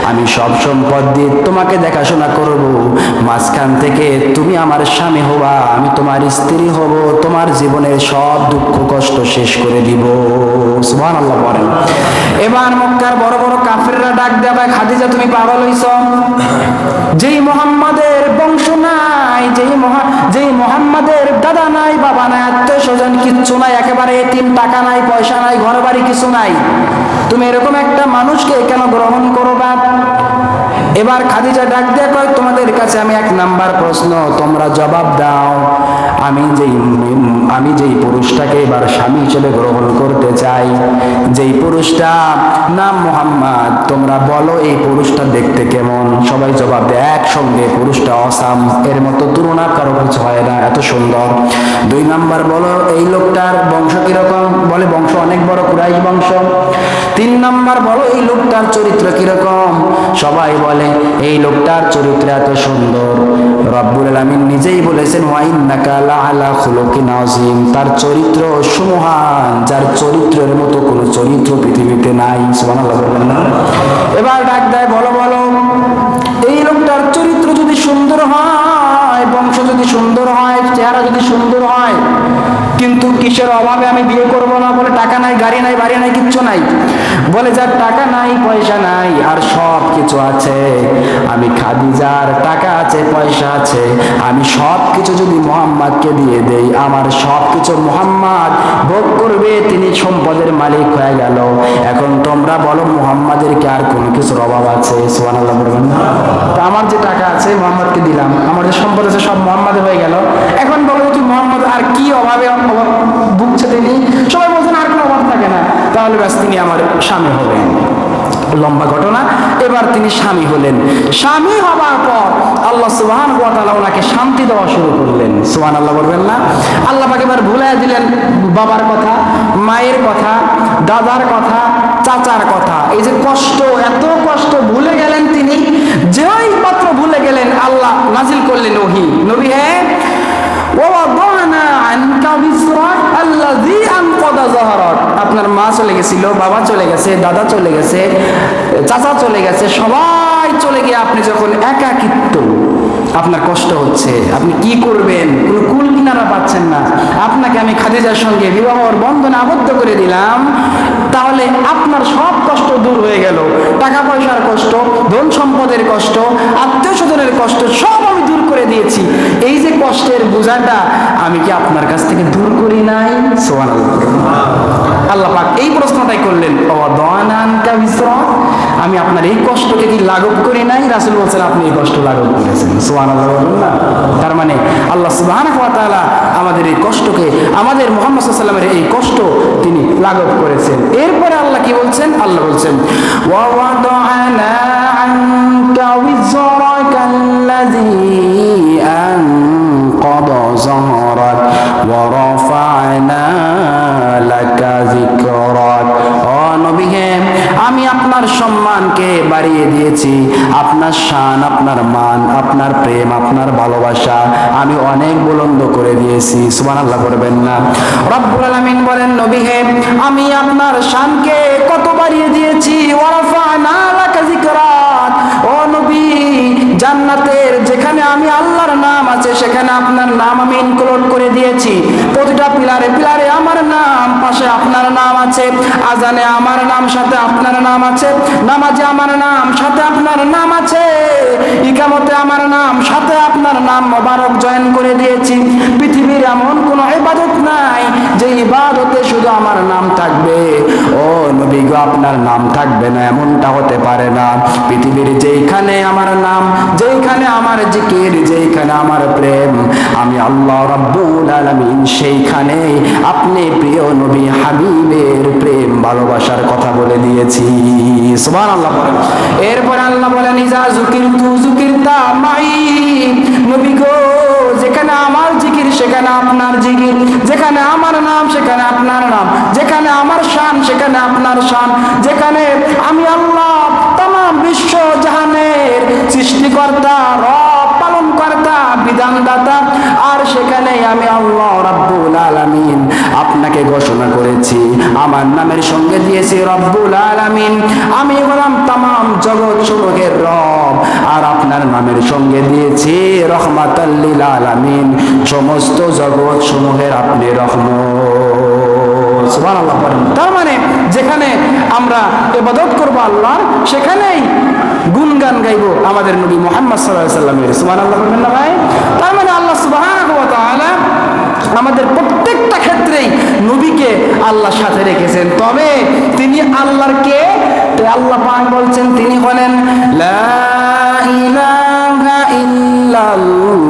আমি সব সম্পদ দিয়ে তোমাকে দেখাশোনা করব, মাঝখান থেকে তুমি আমার স্বামী হবা, আমি তোমার স্ত্রী হব, তোমার জীবনের সব দুঃখ কষ্ট শেষ করে দিব। সুবহানাল্লাহ বলেন। এবার মক্কার বড় বড় কাফেররা ডাক দেয়, খাদিজা তুমি পাগল হইছ? যেই মুহাম্মাদের বংশ নাই, যেই মুহাম্মাদের দাদা নাই, বাবা নাই, আত্মীয় স্বজন কিচ্ছু নাই, একেবারে এতিম, টাকা নাই, পয়সা নাই, ঘর বাড়ি কিছু নাই, তুমি এরকম একটা মানুষকে কেন গ্রহণ করবা? এবার খাদিজা ডাক দিয়ে কয়, তোমাদের কাছে আমি এক নাম্বার প্রশ্ন, তোমরা জবাব দাও, আমি যেই পুরুষটাকে এবার স্বামী হিসেবে গ্রহণ করতে চাই, যেই পুরুষটা নাম মুহাম্মদ, তোমরা বলো এই পুরুষটা দেখতে কেমন? সবাই জবাব দেয় একসঙ্গে, পুরুষটা অসাম, এর মতো তুলনা কারো কিছু হয় না, এত সুন্দর। 2 নাম্বার বলো এই লোকটার বংশ কিরকম? বলে বংশ অনেক বড়, কুরাইশ বংশ। 3 নাম্বার বলো এই লোকটার চরিত্র কিরকম? সবাই বলে এই লোকটার চরিত্র এত সুন্দর। রব্বুল আলামিন নিজেই বলেছেন, ওয়া ইন্নাকা লাআলা খুলুকিন আযীম, তার চরিত্র সুমহান, যার চরিত্রের মতো কোনো চরিত্র পৃথিবীতে নাই। সুবহানাল্লাহ বলবেন না? এবার ডাক দেয়, বলো বলো এই লোকটার চরিত্র যদি সুন্দর হয়, বংশ যদি সুন্দর হয়, চেহারা যদি সুন্দর হয়, কিন্তু কিসের অভাবে আমি বিয়ে করব না? বলে টাকা নাই, গাড়ি নাই, বাড়ি নাই, কিচ্ছু নাই। বলে যার টাকা নাই, পয়সা নাই, আর সব কিছু আছে, আমি খাদিজার টাকা আছে, পয়সা আছে, আমি সব কিছু যদি মুহাম্মদকে দিয়ে দেই, আমার সব কিছু মুহাম্মদ ভোগ করবে, তিনি সম্পদের মালিক হয়ে গেল। এখন তোমরা বলো মুহাম্মদের কি আর কোনো কিছুর অভাব আছে? সুবহানাল্লাহ বলবেন না? তো আমার যে টাকা আছে মুহাম্মদকে দিলাম, আমার যে সম্পদ আছে সব মুহাম্মদের হয়ে গেল, এখন বলো কি মুহাম্মদ আর কি অভাবে ভুগছে তিনি? সবাই বলছেন আর কোনো অভাব থাকে না, তাহলে ব্যাস তিনি আমার স্বামী হবেন। লম্বা ঘটনা। এবার তিনি স্বামী হলেন। স্বামী হবার পর আল্লাহ সুবহানাহু ওয়া তাআলা ওনাকে শান্তি দেওয়া শুরু করলেন। সুবহানাল্লাহ বলবেন না? আল্লাহ পাক এবার ভুলাইয়া দিলেন বাবার কথা, মায়ের কথা, দাদার কথা, চাচার কথা। এই যে কষ্ট, এত কষ্ট ভুলে গেলেন তিনি। যেই মাত্র ভুলে গেলেন, আল্লাহ নাজিল করলেন ওহী, নবী হে আপনার মা চলে গেছিল, বাবা চলে গেছে, দাদা চলে গেছে, চাচা চলে গেছে, সবাই চলে গিয়ে আপনি যখন একাকিত্ব, আপনার কষ্ট হচ্ছে, আপনি কি করবেন, কোনো কুল কিনারা পাচ্ছেন না, আপনাকে আমি খাদিজার সঙ্গে বিবাহর বন্ধনে আবদ্ধ করে দিলাম, তাহলে আপনার সব কষ্ট দূর হয়ে গেল। টাকা পয়সার কষ্ট, ধন সম্পদের কষ্ট, আত্মীয় স্বজনের কষ্ট, সব আমি দূর করে দিয়েছি। এই যে কষ্টের বোঝাটা আমি কি আপনার কাছ থেকে দূর করি নাই? সুবহানাল্লাহ। আল্লাহ পাক এই প্রশ্নটাই করলেন, আমি আপনার এই কষ্টকে কি লাঘব করি নাই? রাসূল বলছেন আপনি এই কষ্ট লাঘব করেছেন। সুবহানাল্লাহ বলুন না? তার মানে আল্লাহ সুবহানাহু ওয়া তাআলা আমাদের এই কষ্টকে, আমাদের মুহাম্মদ সাল্লাল্লাহু আলাইহি ওয়াসাল্লামের এই কষ্ট তিনি লাঘব করেছেন। এরপরে আল্লাহ কি বলছেন? আল্লাহ বলছেন, ওয়া ওয়াদা'না আনকা উযরাকাল্লাযী আনকাদা যাহরাক ওয়া রাফা'না লাকা যিকরাক। ও নবী হে, আমি আপনার সম্মানকে বাড়িয়ে দিয়েছি, আপনার শান, আপনার মান, আপনার প্রেম, আপনার ভালোবাসা আমি অনেক বুলন্দ করে দিয়েছি। সুবহানাল্লাহ বলবেন না? রব্বুল আলামিন বলেন, নবী হে, আমি আপনার শানকে কত বাড়িয়ে দিয়েছি। ওয়া রাফা'না লাকা যিকরাক। ও নবী, জান্নাতের যেখানে আমি আল্লাহর নাম আছে, সেখানে আপনার নাম আমি ইনক্লুড করে দিয়েছি। প্রতিটা পিলারে পিলারে আমার নাম, পাশে আপনার নাম আছে, আজানে আমার নাম, সাথে আপনার নাম আছে, নামাজে আমার নাম, সাথে আপনার নাম আছে, ইকামতে আমার নাম, সাথে আপনার নাম মোবারক জয়েন করে দিয়েছি। পৃথিবীর এমন কোন ইবাদত নাই যে ইবাদতে শুধু আমার নাম থাকবে। ও নবী গো, আপনার নাম থাকবে না এমনটা হতে পারে না। পৃথিবীর যেইখানে আমার নাম, যেইখানে আমার জিকির, যেইখানে আমার প্রেম, আমি আল্লাহ রাব্বুল আলামিন সেইখানে আপনি প্রিয় নবী হাবিবের প্রেম ভালোবাসার কথা বলে দিয়েছি। সুবহানাল্লাহ বলেন। এরপর আল্লাহ বলেন, ইজা যুকিরতু যুকিরতা মাই। নবী গো, যেখানে আমার জিকির সেখানে আপনার জিকির, যেখানে আমার নাম সেখানে আপনার নাম, যেখানে আমার শান সেখানে আপনার শান, যেখানে আমি আল্লাহ तमाम বিশ্ব জাহানের সৃষ্টিকর্তা, রব, পালনকর্তা, বিধানদাতা, আর সেখানে আমি আল্লাহ রাব্বুল আলামিন আপনাকে ঘোষণা করেছি, আমার নামের সঙ্গে দিয়েছি রব্বুল আলামিন, আমি হলাম তামাম জগৎ সমূহের রব, আর আপনার নামের সঙ্গে দিয়েছি রহমাতাল লিল আলামিন, সমস্ত জগৎ সমূহের আপনি রহমত। সুবহানাল্লাহ। তার মানে যেখানে আমরা ইবাদত করব আল্লাহর, সেখানেই গুণগান গাইবো আমাদের নবী মুহাম্মদ সাল্লাল্লাহু আলাইহি সাল্লামের। সুবহানাল্লাহ বলবেন না ভাই? তার মানে আল্লাহ সুবহানাহু ওয়া তাআলা আমাদের প্রত্যেকটা ক্ষেত্রেই নবীকে আল্লাহর সাথে রেখেছেন। তবে তিনি আল্লাহর কে? আল্লাহ পাক বলছেন তিনি হলেন লা ইলাহা ইল্লাল্লাহু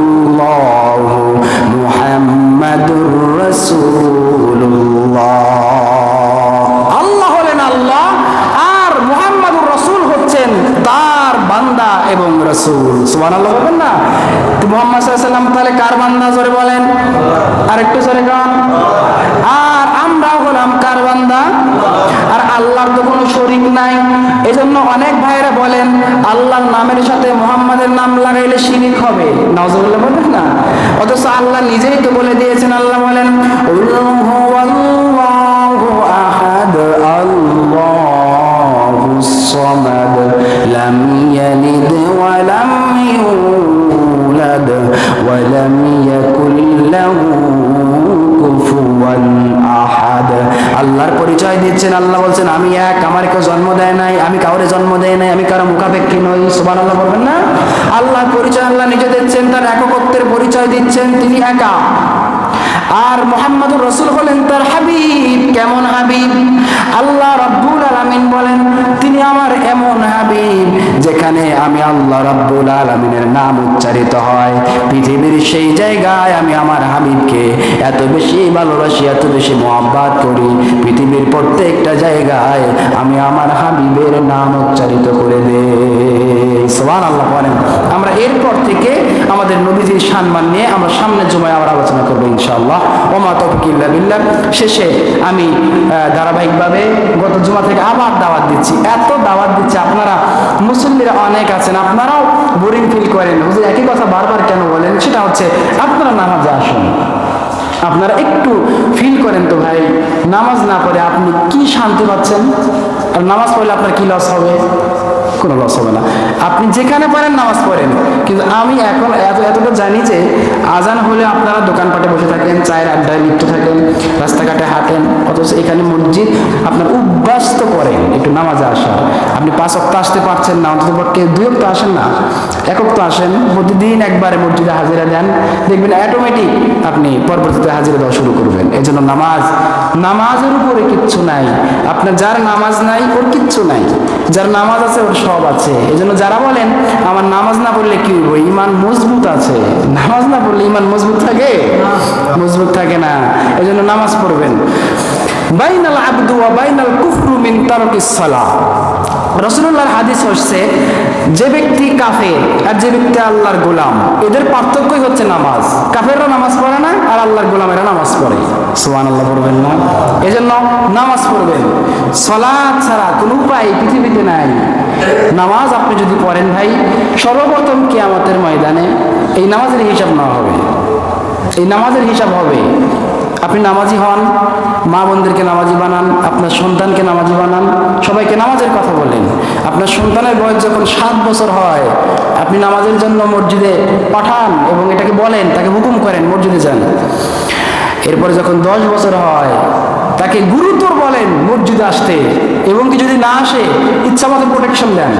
মুহাম্মাদুর রাসূলুল্লাহ। আল্লাহ হলেন আল্লাহ, আর মুহাম্মাদুর রাসূল হচ্ছেন তার বান্দা এবং রাসূল। সুবহানাল্লাহ বলবেন না? মুহাম্মদ সাল্লাল্লাহু আলাইহি ওয়াসাল্লাম তাহলে কার বান্দা? জোরে বলেন, আর একটু জোরে গান। আর আমরা হলাম কার বান্দা? আর আল্লাহর তো কোনো শরীক নাই। এজন্য অনেক ভাইয়েরা বলেন আল্লাহর নামের সাথে মুহাম্মাদের নাম লাগাইলে শিরক হবে। নাউজুবিল্লাহ বলবেন না? অথচ আল্লাহ নিজেই তো বলে দিয়েছেন, আল্লাহ বলেন কুল হুয়াল্লাহু আহাদ আল্লাহুস সামাদ লাম ইয়ালিদ ওয়া লাম ইউলাদ ওয়া লাম ইয়াকুল লাহু কুফুওয়ান আহাদ। আল্লাহর পরিচয় দিচ্ছেন, আল্লাহ বলছেন আমি এক, আমার কেউ জন্ম দেয় নাই, আমি কাউরে জন্ম দেয় নাই, আমি কারো মুখাপেক্ষী নই। সুবহানাল্লাহ বলবেন না? আল্লাহর পরিচয় আল্লাহ নিজে দিচ্ছেন, তার একত্বের পরিচয় দিচ্ছেন, তিনি একা। আর মুহাম্মাদুর রাসূল হলেন তার হাবিব। কেমন হাবিব? আল্লাহ রাব্বুল আলামিন বলেন তিনি আমার এমন হাবিব যেখানে আমি আল্লাহ রাব্বুল আলামিনের নাম উচ্চারিত হয়, পৃথিবীর সেই জায়গায় আমি আমার হাবিবকে এত বেশি ভালোবাসি, এত বেশি মহব্বত করি, পৃথিবীর প্রত্যেকটা জায়গায় আমি আমার হাবিবের নাম উচ্চারিত করে দেই। সুবহানাল্লাহ বলেন। আমরা এরপর থেকে আমাদের নবীজির সম্মান নিয়ে আমরা সামনের জুমায় আবার আলোচনা করব ইনশাআল্লাহ। ওমা তাওফিক ইল্লা বিল্লাহ। শেষে আমি ধারাবাহিকভাবে গত জুমা থেকে আবার দাওয়াত দিচ্ছি, এত দাওয়াত দিচ্ছি, আপনারা মুসল্লিরা অনেক আছেন, আপনারাও বোরিং ফিল করেন, হুজুর একই কথা বারবার কেন বলেন? সেটা হচ্ছে আপনারা নামাজে আসুন, আপনারা একটু ফিল করেন তো ভাই, নামাজ না পড়ে আপনি কি শান্তি পাচ্ছেন? আর নামাজ পড়লে আপনার কি লস হবে? কোনো লস হবে না। আপনি যেখানে পারেন নামাজ পড়েন, কিন্তু আমি এখন এতটা জানি যে আজান হলে আপনারা দোকানপাটে বসে থাকেন, চায়ের আড্ডায় লিপ্ত থাকেন, রাস্তাঘাটে হাঁটেন, অথচ এখানে মসজিদ আপনার অভ্যস্ত করেন একটু নামাজে আসার। আপনি 5 ওয়াক্ত আসতে পারছেন না, অন্তত পক্ষে 2 ওয়াক্ত আসেন না, 1 ওয়াক্ত আসেন, প্রতিদিন একবারে মসজিদে হাজিরা দেন, দেখবেন অটোমেটিক আপনি পরবর্তীতে হাজিরা দেওয়া শুরু করবেন। এই জন্য নামাজের উপরে কিচ্ছু নাই। আপনার যার নামাজ নাই ওর কিচ্ছু নাই, যার নামাজ আছে ওর সব আছে। এই জন্য যারা বলেন আমার নামাজ না পড়লে কি হইব, ইমান মজবুত আছে, নামাজ না পড়লে ইমান মজবুত থাকে? মজবুত থাকে না। এই জন্য নামাজ পড়বেন। বাইনাল আবদু ওয়া বাইনাল কুফরু মিন তারকিস সালাহ। রাসূলুল্লাহর হাদিস হচ্ছে যে ব্যক্তি কাফের আর যে ব্যক্তি আল্লাহর গোলাম, এদের পার্থক্যই হচ্ছে নামাজ। কাফেররা নামাজ পড়ে না, আর আল্লাহর গোলামেরা নামাজ পড়ে। সুবহানাল্লাহ পড়বেন না? এজন্য নামাজ পড়বেন। সালাত ছাড়া কোনো উপায় পৃথিবীতে নাই। নামাজ আপনি যদি পড়েন ভাই, সর্বপ্রথম কিয়ামতের ময়দানে এই নামাজের হিসাব নেওয়া হবে, এই নামাজের হিসাব হবে। আপনি নামাজি হন, মা বোনদেরকে নামাজি বানান, আপনার সন্তানকে নামাজি বানান, সবাইকে নামাজের কথা বলেন। আপনার সন্তানের বয়স যখন 7 বছর হয়, আপনি নামাজের জন্য মসজিদে পাঠান এবং এটাকে বলেন, তাকে হুকুম করেন মসজিদে যান। এরপরে যখন 10 বছর হয়, তাকে গুরুতর বলেন মসজিদে আসতে, এবং কি যদি না আসে ইচ্ছা মতো প্রোটেকশন দেন।